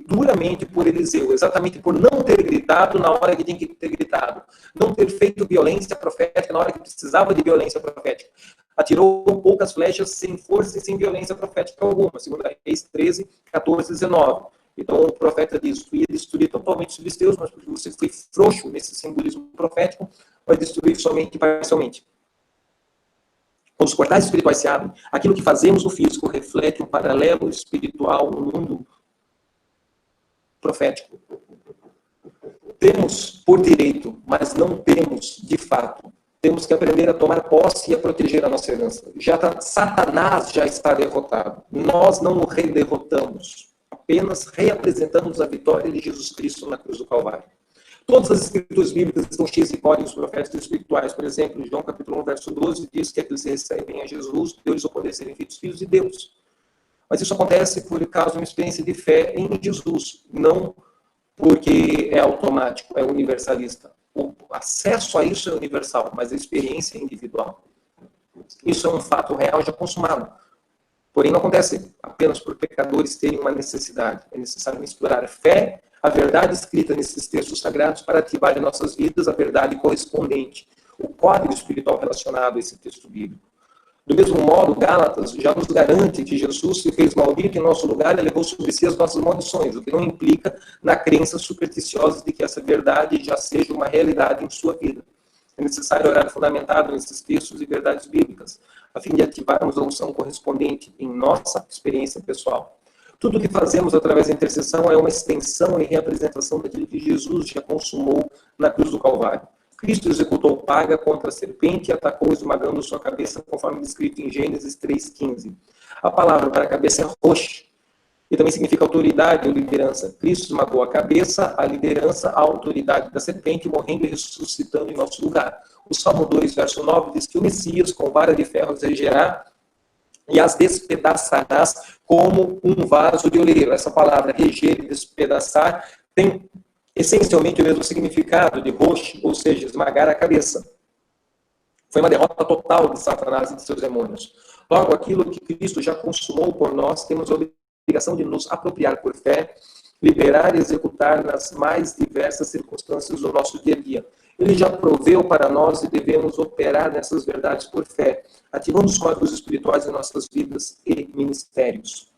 duramente por Eliseu, exatamente por não ter gritado na hora que tinha que ter gritado, não ter feito violência profética na hora que precisava de violência profética. Atirou poucas flechas sem força e sem violência profética alguma, 2 Reis 13:14-19. Então o profeta diz: tu ia destruir totalmente os filisteus, mas porque você foi frouxo nesse simbolismo profético, vai destruir somente e parcialmente. Quando os portais espirituais se abrem, aquilo que fazemos no físico reflete um paralelo espiritual no mundo profético. Temos por direito, mas não temos de fato. Temos que aprender a tomar posse e a proteger a nossa herança. Satanás já está derrotado. Nós não o rederrotamos. Apenas reapresentamos a vitória de Jesus Cristo na cruz do Calvário. Todas as escrituras bíblicas estão cheias de códigos proféticos espirituais. Por exemplo, João capítulo 1, verso 12, diz que aqueles que recebem a Jesus, Deus o poder de serem feitos filhos de Deus. Mas isso acontece por causa de uma experiência de fé em Jesus, não porque é automático, é universalista. O acesso a isso é universal, mas a experiência é individual. Isso é um fato real já consumado. Porém, não acontece apenas por pecadores terem uma necessidade. É necessário misturar a fé, a verdade escrita nesses textos sagrados para ativar em nossas vidas a verdade correspondente, o código espiritual relacionado a esse texto bíblico. Do mesmo modo, Gálatas já nos garante que Jesus se fez maldito em nosso lugar e levou sobre si as nossas maldições, o que não implica na crença supersticiosa de que essa verdade já seja uma realidade em sua vida. É necessário orar fundamentado nesses textos e verdades bíblicas, a fim de ativarmos a unção correspondente em nossa experiência pessoal. Tudo o que fazemos através da intercessão é uma extensão e reapresentação daquilo que Jesus já consumou na cruz do Calvário. Cristo executou paga contra a serpente e atacou esmagando sua cabeça, conforme descrito em Gênesis 3:15. A palavra para a cabeça é rosh, e também significa autoridade ou liderança. Cristo esmagou a cabeça, a liderança, a autoridade da serpente, morrendo e ressuscitando em nosso lugar. O Salmo 2, verso 9, diz que o Messias, com vara de ferro, as regerá e as despedaçarás como um vaso de oleiro. Essa palavra, reger e despedaçar, tem essencialmente o mesmo significado de rosh, ou seja, esmagar a cabeça. Foi uma derrota total de Satanás e de seus demônios. Logo, aquilo que Cristo já consumou por nós, temos a obrigação de nos apropriar por fé, liberar e executar nas mais diversas circunstâncias do nosso dia a dia. Ele já proveu para nós e devemos operar nessas verdades por fé, ativando os códigos espirituais em nossas vidas e ministérios.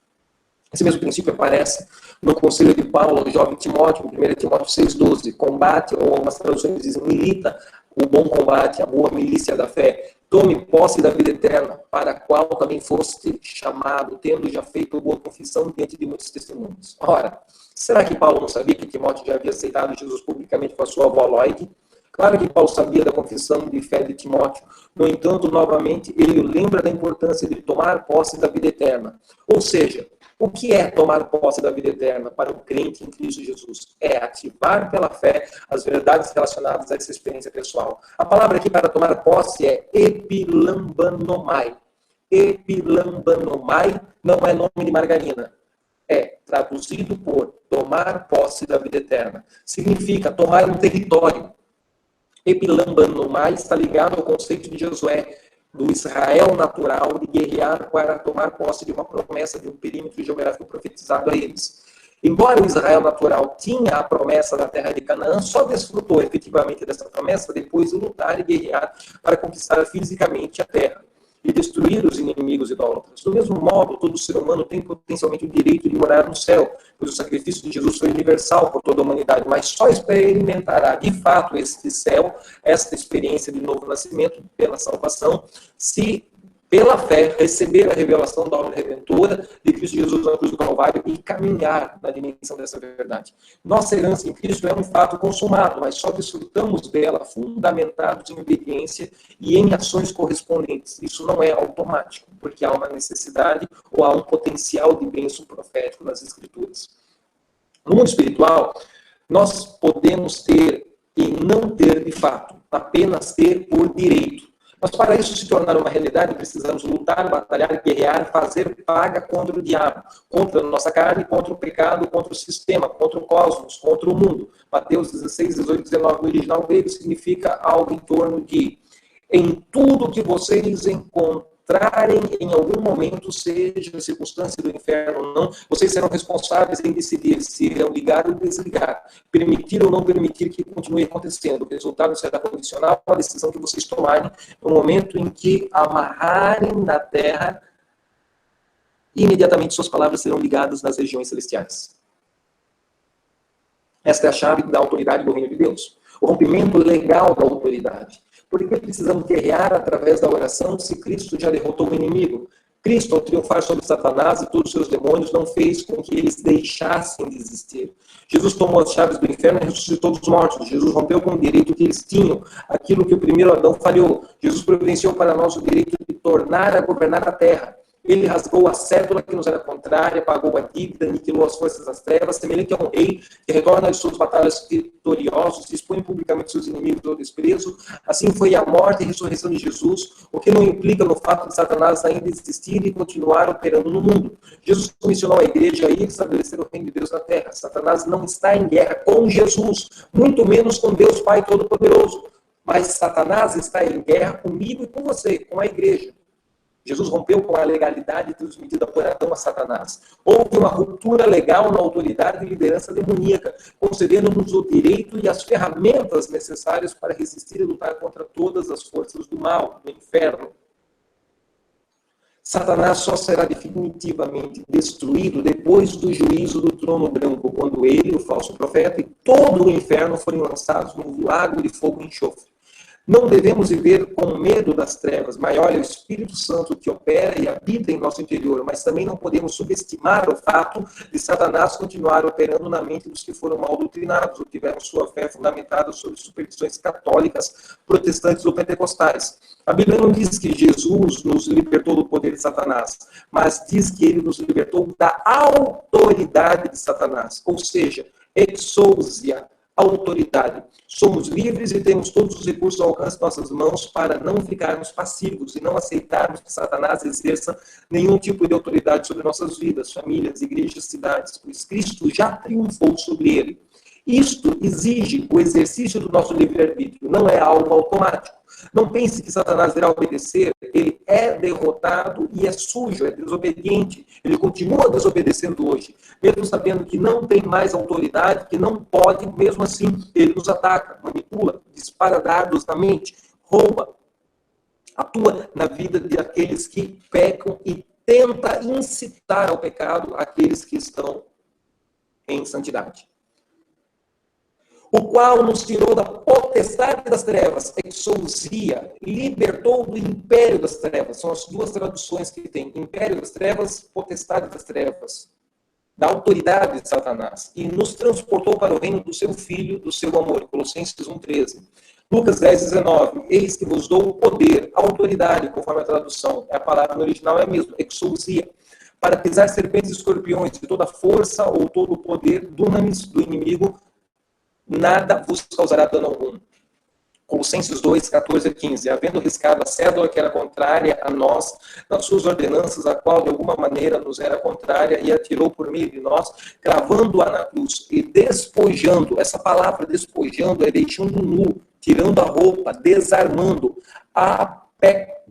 Esse mesmo princípio aparece no conselho de Paulo ao jovem Timóteo, em 1 Timóteo 6,12. Combate, ou algumas traduções dizem, milita o bom combate, a boa milícia da fé. Tome posse da vida eterna, para a qual também foste chamado, tendo já feito boa confissão diante de muitos testemunhos. Ora, será que Paulo não sabia que Timóteo já havia aceitado Jesus publicamente com a sua avó Loide? Claro que Paulo sabia da confissão de fé de Timóteo. No entanto, novamente, ele lembra da importância de tomar posse da vida eterna. Ou seja, o que é tomar posse da vida eterna para o crente em Cristo Jesus? É ativar pela fé as verdades relacionadas a essa experiência pessoal. A palavra aqui para tomar posse é epilambanomai. Epilambanomai não é nome de margarina. É traduzido por tomar posse da vida eterna. Significa tomar um território. Epilambanomai está ligado ao conceito de Josué, do Israel natural, de guerrear para tomar posse de uma promessa de um perímetro geográfico profetizado a eles. Embora o Israel natural tinha a promessa da terra de Canaã, só desfrutou efetivamente dessa promessa depois de lutar e guerrear para conquistar fisicamente a terra. e destruir os inimigos idólatras. Do mesmo modo, todo ser humano tem potencialmente o direito de morar no céu, pois o sacrifício de Jesus foi universal por toda a humanidade, mas só experimentará de fato este céu, esta experiência de novo nascimento pela salvação, se pela fé, receber a revelação da obra redentora de Cristo Jesus na cruz do Calvário e caminhar na dimensão dessa verdade. Nossa herança em Cristo é um fato consumado, mas só desfrutamos dela fundamentados em obediência e em ações correspondentes. Isso não é automático, porque há uma necessidade ou há um potencial de bênção profético nas Escrituras. No mundo espiritual, nós podemos ter e não ter de fato, apenas ter por direito. Mas para isso se tornar uma realidade, precisamos lutar, batalhar, guerrear, fazer paga contra o diabo, contra a nossa carne, contra o pecado, contra o sistema, contra o cosmos, contra o mundo. Mateus 16, 18, 19, no original grego, significa algo em torno de: em tudo que vocês encontrarem em algum momento, seja a circunstância do inferno ou não, vocês serão responsáveis em decidir se irão ligar ou desligar, permitir ou não permitir que continue acontecendo. O resultado será condicional à decisão que vocês tomarem no momento em que amarrarem na terra, imediatamente suas palavras serão ligadas nas regiões celestiais. Esta é a chave da autoridade do reino de Deus. O rompimento legal da autoridade. Por que precisamos guerrear através da oração se Cristo já derrotou o inimigo? Cristo, ao triunfar sobre Satanás e todos os seus demônios, não fez com que eles deixassem de existir. Jesus tomou as chaves do inferno e ressuscitou dos mortos. Jesus rompeu com o direito que eles tinham, aquilo que o primeiro Adão falhou. Jesus providenciou para nós o direito de tornar a governar a terra. Ele rasgou a cédula que nos era contrária, pagou a dívida, aniquilou as forças das trevas, semelhante a um rei que retorna de suas batalhas vitoriosos, expõe publicamente seus inimigos ao desprezo. Assim foi a morte e a ressurreição de Jesus, o que não implica no fato de Satanás ainda existir e continuar operando no mundo. Jesus comissionou a igreja a ir estabelecer o reino de Deus na terra. Satanás não está em guerra com Jesus, muito menos com Deus Pai Todo-Poderoso. Mas Satanás está em guerra comigo e com você, com a igreja. Jesus rompeu com a legalidade transmitida por Adão a Satanás. Houve uma ruptura legal na autoridade e liderança demoníaca, concedendo-nos o direito e as ferramentas necessárias para resistir e lutar contra todas as forças do mal, do inferno. Satanás só será definitivamente destruído depois do juízo do trono branco, quando ele, o falso profeta, e todo o inferno forem lançados no lago de fogo e enxofre. Não devemos viver com medo das trevas. Maior é o Espírito Santo que opera e habita em nosso interior, mas também não podemos subestimar o fato de Satanás continuar operando na mente dos que foram mal doutrinados, ou tiveram sua fé fundamentada sobre superstições católicas, protestantes ou pentecostais. A Bíblia não diz que Jesus nos libertou do poder de Satanás, mas diz que ele nos libertou da autoridade de Satanás, ou seja, exousia, autoridade. Somos livres e temos todos os recursos ao alcance de nossas mãos para não ficarmos passivos e não aceitarmos que Satanás exerça nenhum tipo de autoridade sobre nossas vidas, famílias, igrejas, cidades, pois Cristo já triunfou sobre ele. Isto exige o exercício do nosso livre-arbítrio, não é algo automático. Não pense que Satanás irá obedecer, ele é derrotado e é sujo, é desobediente. Ele continua desobedecendo hoje, mesmo sabendo que não tem mais autoridade, que não pode, mesmo assim ele nos ataca, manipula, dispara dardos na mente, rouba, atua na vida de aqueles que pecam e tenta incitar ao pecado aqueles que estão em santidade. O qual nos tirou da potestade das trevas, exousia, libertou do império das trevas. São as duas traduções que tem. Império das trevas, potestade das trevas. Da autoridade de Satanás. E nos transportou para o reino do seu Filho, do seu amor. Colossenses 1,13. Lucas 10,19. Eis que vos dou o poder, a autoridade, conforme a tradução. A palavra no original é a mesma, exousia. Para pisar serpentes e escorpiões, de toda a força ou todo o poder dunamis do inimigo, nada vos causará dano algum. Colossenses 2, 14 a 15. Havendo riscado a cédula que era contrária a nós, nas suas ordenanças, a qual de alguma maneira nos era contrária, e atirou por meio de nós, cravando-a na cruz e despojando. Essa palavra despojando é deixando nu, tirando a roupa, desarmando. Apekduomai.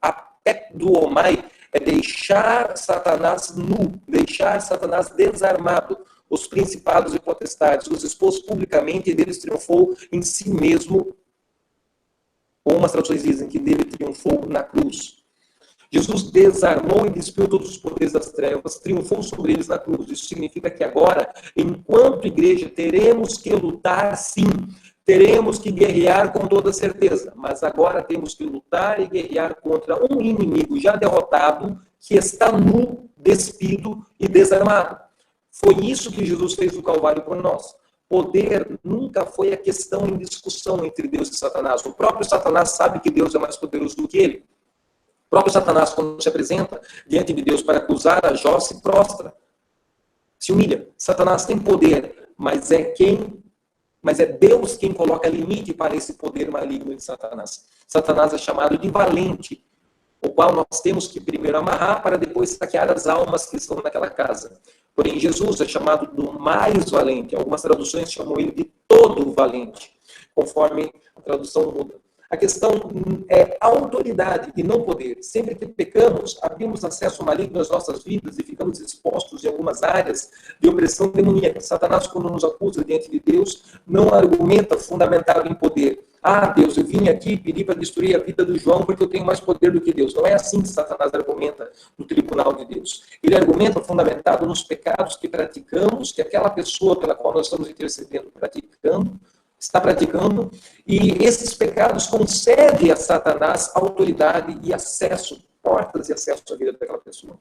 Apekduomai é deixar Satanás nu, deixar Satanás desarmado. Os principados e potestades, os expôs publicamente e deles triunfou em si mesmo, Ou umas traduções dizem que dele triunfou na cruz. Jesus desarmou e despiu todos os poderes das trevas, triunfou sobre eles na cruz. Isso significa que agora, enquanto igreja, teremos que lutar sim, teremos que guerrear com toda certeza, mas agora temos que lutar e guerrear contra um inimigo já derrotado, que está nu, despido e desarmado. Foi isso que Jesus fez no Calvário por nós. Poder nunca foi a questão em discussão entre Deus e Satanás. O próprio Satanás sabe que Deus é mais poderoso do que ele. O próprio Satanás, quando se apresenta diante de Deus para acusar a Jó, se prostra, se humilha. Satanás tem poder, mas é Deus quem coloca limite para esse poder maligno de Satanás. Satanás é chamado de valente, o qual nós temos que primeiro amarrar para depois saquear as almas que estão naquela casa. Porém, Jesus é chamado do mais valente. Algumas traduções chamam ele de todo valente, conforme a tradução muda. A questão é autoridade e não poder. Sempre que pecamos, abrimos acesso ao maligno nas nossas vidas e ficamos expostos em algumas áreas de opressão demoníaca. Satanás, quando nos acusa diante de Deus, não argumenta fundamentado em poder. Ah, Deus, eu vim aqui pedir para destruir a vida do João porque eu tenho mais poder do que Deus. Não é assim que Satanás argumenta no tribunal de Deus. Ele argumenta fundamentado nos pecados que praticamos, que aquela pessoa pela qual nós estamos intercedendo está praticando, e esses pecados concedem a Satanás autoridade e acesso, portas de acesso à vida daquela pessoa.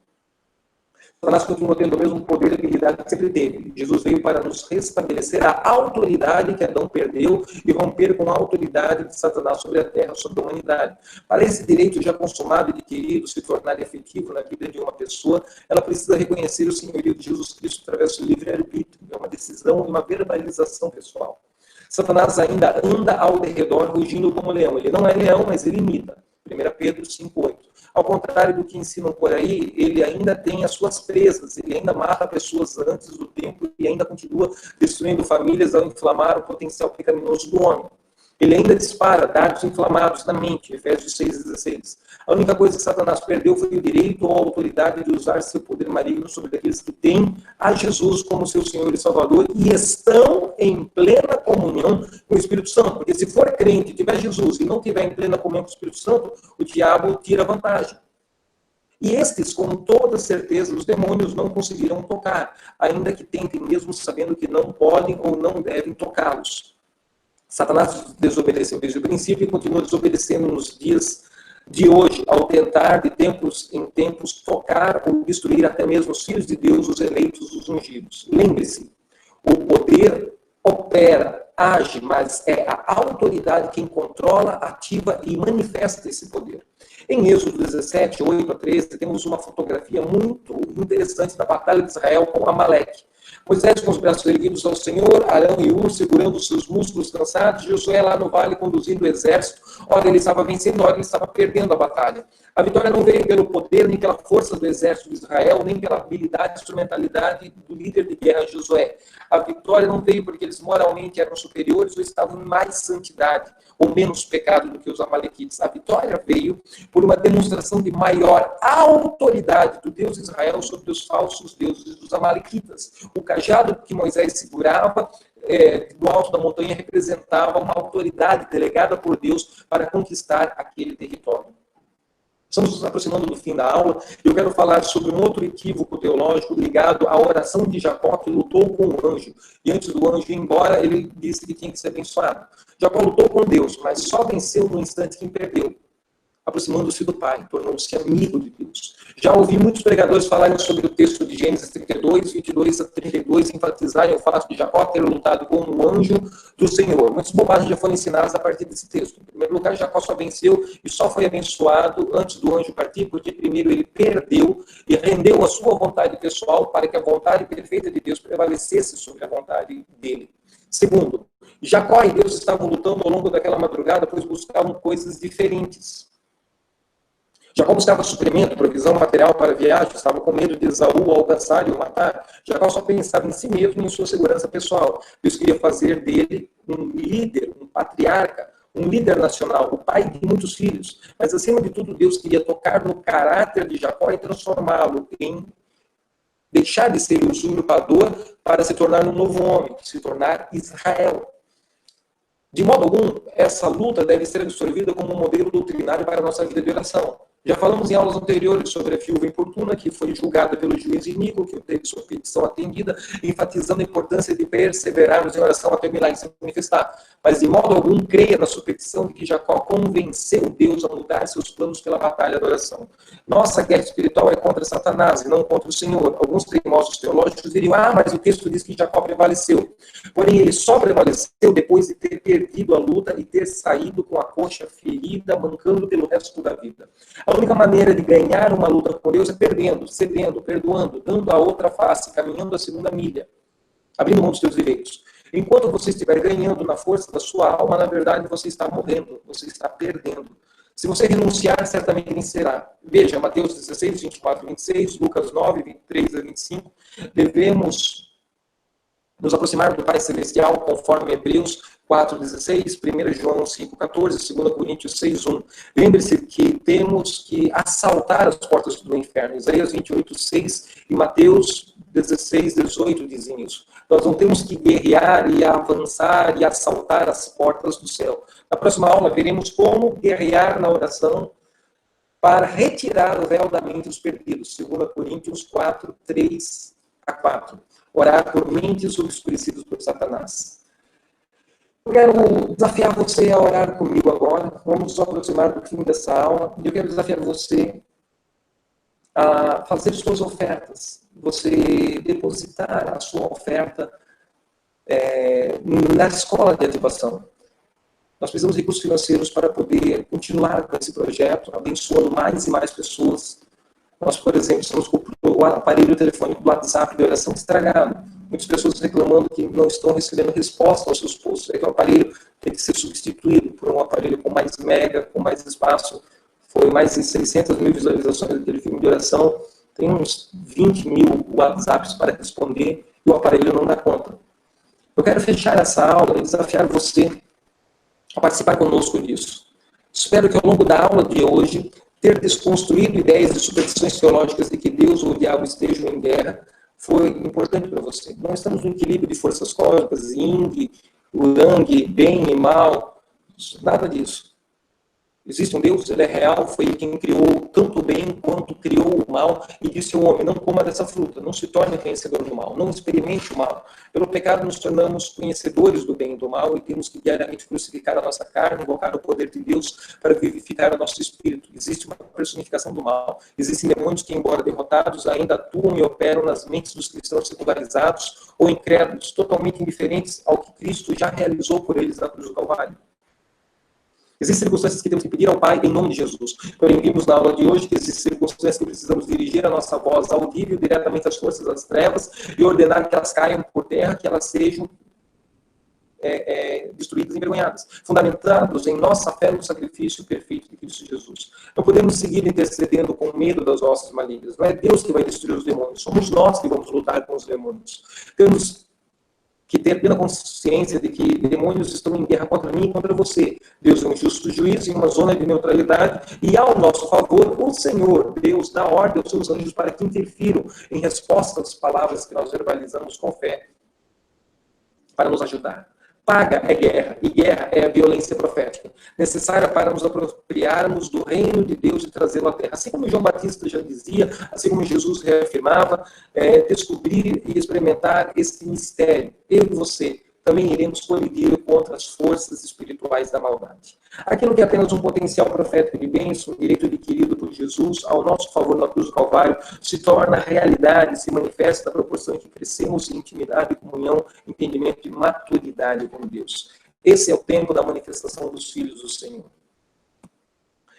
Satanás continua tendo o mesmo poder e habilidade que sempre teve. Jesus veio para nos restabelecer a autoridade que Adão perdeu e romper com a autoridade de Satanás sobre a terra, sobre a humanidade. Para esse direito já consumado e adquirido se tornar efetivo na vida de uma pessoa, ela precisa reconhecer o senhorio de Jesus Cristo através do livre-arbítrio. É uma decisão e uma verbalização pessoal. Satanás ainda anda ao derredor rugindo como leão. Ele não é leão, mas ele imita. 1 Pedro 5,8. Ao contrário do que ensinam por aí, ele ainda tem as suas presas, ele ainda mata pessoas antes do tempo e ainda continua destruindo famílias ao inflamar o potencial pecaminoso do homem. Ele ainda dispara dardos inflamados na mente, Efésios 6,16. A única coisa que Satanás perdeu foi o direito ou a autoridade de usar seu poder maligno sobre aqueles que têm a Jesus como seu Senhor e Salvador e estão em plena comunhão com o Espírito Santo. Porque se for crente, tiver Jesus e não tiver em plena comunhão com o Espírito Santo, o diabo tira vantagem. E estes, com toda certeza, os demônios não conseguirão tocar, ainda que tentem, mesmo sabendo que não podem ou não devem tocá-los. Satanás desobedeceu desde o princípio e continua desobedecendo nos dias de hoje, ao tentar de tempos em tempos tocar ou destruir até mesmo os filhos de Deus, os eleitos, os ungidos. Lembre-se, o poder opera, age, mas é a autoridade quem controla, ativa e manifesta esse poder. Em Êxodo 17, 8-13, temos uma fotografia muito interessante da batalha de Israel com Amaleque. Moisés com os braços erguidos ao Senhor, Arão e Hur segurando os seus músculos cansados, Josué lá no vale conduzindo o exército. Ora ele estava vencendo, ora ele estava perdendo a batalha. A vitória não veio pelo poder, nem pela força do exército de Israel, nem pela habilidade e instrumentalidade do líder de guerra Josué. A vitória não veio porque eles moralmente eram superiores ou estavam em mais santidade ou menos pecado do que os amalequitas. A vitória veio por uma demonstração de maior autoridade do Deus de Israel sobre os falsos deuses dos amalequitas. O cajado que Moisés segurava do alto da montanha representava uma autoridade delegada por Deus para conquistar aquele território. Estamos nos aproximando do fim da aula e eu quero falar sobre um outro equívoco teológico ligado à oração de Jacó, que lutou com o anjo. E antes do anjo ir embora, ele disse que tinha que ser abençoado. Jacó lutou com Deus, mas só venceu no instante que perdeu. Aproximando-se do Pai, tornou-se amigo de Deus. Já ouvi muitos pregadores falarem sobre o texto de Gênesis 32, 22-32, enfatizarem o fato de Jacó ter lutado com o anjo do Senhor. Muitas bobagens já foram ensinadas a partir desse texto. Em primeiro lugar, Jacó só venceu e só foi abençoado antes do anjo partir, porque primeiro ele perdeu e rendeu a sua vontade pessoal para que a vontade perfeita de Deus prevalecesse sobre a vontade dele. Segundo, Jacó e Deus estavam lutando ao longo daquela madrugada, pois buscavam coisas diferentes. Jacó buscava suprimento, provisão material para a viagem, estava com medo de Esaú alcançar e o matar. Jacó só pensava em si mesmo e em sua segurança pessoal. Deus queria fazer dele um líder, um patriarca, um líder nacional, o pai de muitos filhos. Mas, acima de tudo, Deus queria tocar no caráter de Jacó e transformá-lo em deixar de ser o usurpador para se tornar um novo homem, se tornar Israel. De modo algum, essa luta deve ser absorvida como um modelo doutrinário para a nossa vida de oração. Já falamos em aulas anteriores sobre a viúva importuna, que foi julgada pelo juiz iníquo, que teve sua petição atendida, enfatizando a importância de perseverarmos em oração até o milagre se manifestar. Mas, de modo algum, creia na sua petição de que Jacó convenceu Deus a mudar seus planos pela batalha da oração. Nossa guerra espiritual é contra Satanás e não contra o Senhor. Alguns teimosos teológicos diriam, mas o texto diz que Jacó prevaleceu. Porém, ele só prevaleceu depois de ter perdido a luta e ter saído com a coxa ferida, mancando pelo resto da vida. A única maneira de ganhar uma luta com Deus é perdendo, cedendo, perdoando, dando a outra face, caminhando a segunda milha, abrindo mão dos teus direitos. Enquanto você estiver ganhando na força da sua alma, na verdade você está morrendo, você está perdendo. Se você renunciar, certamente vencerá. Veja, Mateus 16, 24 e 26, Lucas 9, 23 a 25. Devemos nos aproximar do Pai Celestial, conforme Hebreus 4,16, 1 João 5,14, 2 Coríntios 6,1. Lembre-se que temos que assaltar as portas do inferno. Isaías 28,6 e Mateus 16,18 dizem isso. Nós não temos que guerrear e avançar e assaltar as portas do céu. Na próxima aula, veremos como guerrear na oração para retirar o véu da mente dos perdidos. 2 Coríntios 4, 3 a 4. Orar por mentes obscurecidas por Satanás. Eu quero desafiar você a orar comigo agora. Vamos nos aproximar do fim dessa aula. Eu quero desafiar você a fazer suas ofertas. Você depositar a sua oferta na escola de ativação. Nós precisamos de recursos financeiros para poder continuar com esse projeto, abençoando mais e mais pessoas. Nós, por exemplo, estamos com o aparelho telefônico do WhatsApp de oração estragado. Muitas pessoas reclamando que não estão recebendo resposta aos seus posts. Aí o aparelho tem que ser substituído por um aparelho com mais mega, com mais espaço. Foi mais de 600 mil visualizações daquele filme de oração. Tem uns 20 mil WhatsApps para responder e o aparelho não dá conta. Eu quero fechar essa aula e desafiar você a participar conosco disso. Espero que ao longo da aula de hoje ter desconstruído ideias de superstições teológicas de que Deus ou o diabo estejam em guerra foi importante para você. Não estamos no equilíbrio de forças cósmicas, yin, yang, bem e mal, nada disso. Existe um Deus, ele é real, foi ele quem criou tanto o bem quanto criou o mal e disse ao homem, não coma dessa fruta, não se torne conhecedor do mal, não experimente o mal. Pelo pecado nos tornamos conhecedores do bem e do mal e temos que diariamente crucificar a nossa carne, invocar o poder de Deus para vivificar o nosso espírito. Existe uma personificação do mal. Existem demônios que, embora derrotados, ainda atuam e operam nas mentes dos cristãos secularizados ou incrédulos, totalmente indiferentes ao que Cristo já realizou por eles na cruz do Calvário. Existem circunstâncias que temos que pedir ao Pai em nome de Jesus. Porém, vimos na aula de hoje que existem circunstâncias que precisamos dirigir a nossa voz audível diretamente às forças das trevas e ordenar que elas caiam por terra, que elas sejam destruídas e envergonhadas, fundamentados em nossa fé no sacrifício perfeito de Cristo Jesus. Não podemos seguir intercedendo com medo das hostes malignas. Não é Deus que vai destruir os demônios, somos nós que vamos lutar com os demônios. Temos que ter plena consciência de que demônios estão em guerra contra mim e contra você. Deus é um justo juiz em uma zona de neutralidade e, ao nosso favor, o Senhor, Deus, dá ordem aos seus anjos para que interfiram em resposta às palavras que nós verbalizamos com fé para nos ajudar. Paga é guerra, e guerra é a violência profética, necessária para nos apropriarmos do reino de Deus e trazê-lo à terra. Assim como João Batista já dizia, assim como Jesus reafirmava, descobrir e experimentar esse mistério. Eu e você também iremos colidir contra as forças espirituais da maldade. Aquilo que é apenas um potencial profético de bênção, direito adquirido por Jesus ao nosso favor na cruz do Calvário, se torna realidade, se manifesta na proporção em que crescemos em intimidade, comunhão, entendimento e maturidade com Deus. Esse é o tempo da manifestação dos filhos do Senhor.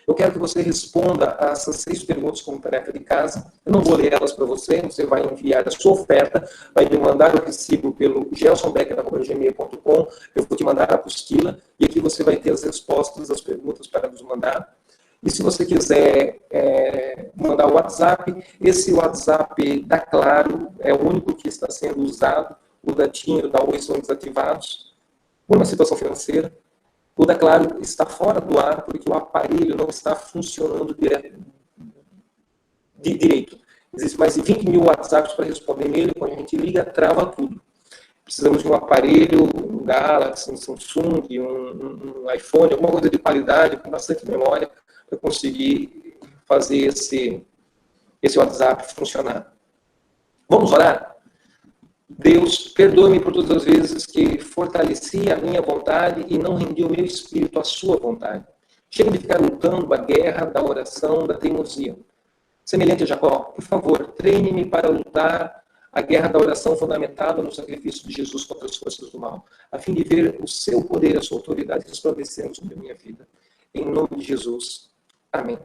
Eu quero que você responda a essas 6 perguntas como tarefa de casa. Eu não vou ler elas para você, você vai enviar a sua oferta, vai me mandar o recibo pelo gelsonbecker@gmail.com, eu vou te mandar a apostila, e aqui você vai ter as respostas às perguntas para nos mandar. E se você quiser mandar o WhatsApp, esse WhatsApp da Claro é o único que está sendo usado, o da TIM e o da Oi são desativados, por uma situação financeira. O da Claro está fora do ar porque o aparelho não está funcionando direito. Existem mais de 20 mil WhatsApps para responder nele, quando a gente liga, trava tudo. precisamos de um aparelho, um Galaxy, um Samsung, um iPhone, alguma coisa de qualidade, com bastante memória, para conseguir fazer esse WhatsApp funcionar. Vamos orar? Deus, perdoe-me por todas as vezes que fortaleci a minha vontade e não rendi o meu espírito à sua vontade. Chega de ficar lutando a guerra da oração, da teimosia. Semelhante a Jacó, por favor, treine-me para lutar a guerra da oração fundamentada no sacrifício de Jesus contra as forças do mal, a fim de ver o seu poder, a sua autoridade resplandecendo sobre a minha vida. Em nome de Jesus. Amém.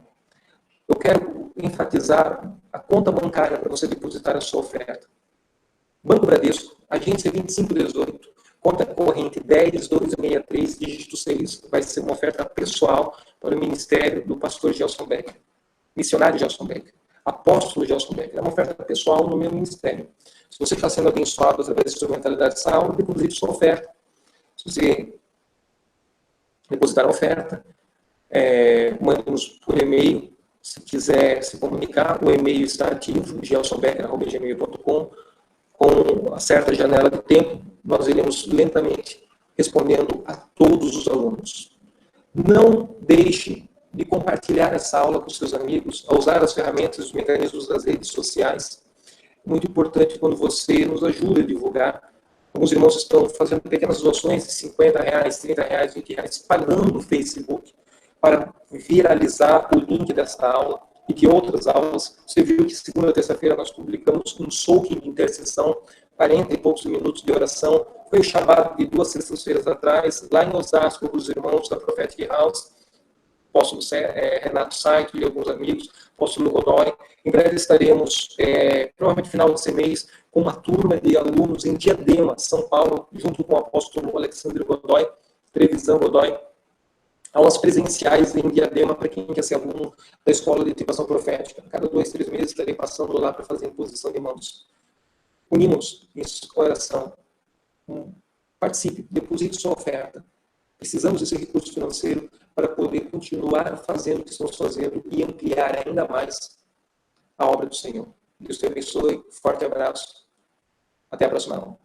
Eu quero enfatizar a conta bancária para você depositar a sua oferta. Banco Bradesco, agência 2518, conta corrente 10263, dígito 6. Vai ser uma oferta pessoal para o ministério do pastor Gelson Becker, missionário Gelson Becker, apóstolo Gelson Becker. É uma oferta pessoal no meu ministério. Se você está sendo abençoado através da instrumentalidade dessa aula, deposite sua oferta. Se você depositar a oferta, mande-nos por e-mail. Se quiser se comunicar, o e-mail está ativo, gelsonbecker@gmail.com. Com a certa janela de tempo, nós iremos lentamente respondendo a todos os alunos. Não deixe de compartilhar essa aula com seus amigos, a usar as ferramentas e os mecanismos das redes sociais. Muito importante quando você nos ajuda a divulgar. Alguns irmãos estão fazendo pequenas doações de R$50, R$30, R$20, espalhando no Facebook para viralizar o link dessa aula e de outras aulas. Você viu que segunda e terça-feira nós publicamos um soaking de intercessão, 40 e poucos minutos de oração. Foi o Shabbat de 2 sextas-feiras atrás, lá em Osasco, com os irmãos da Prophetic House, apóstolo Renato Saito e alguns amigos, apóstolo Godoy. Em breve estaremos, provavelmente final desse mês, com uma turma de alunos em Diadema, São Paulo, junto com o apóstolo Alexandre Godoy, Trevisan Godoy, aulas presenciais em Diadema para quem quer ser aluno da Escola de Ativação Profética. Cada 2, 3 meses estarei passando lá para fazer imposição de mãos. Unimos isso, oração. Participe, deposite sua oferta. Precisamos desse recurso financeiro para poder continuar fazendo o que estamos fazendo e ampliar ainda mais a obra do Senhor. Deus te abençoe. Forte abraço. Até a próxima aula.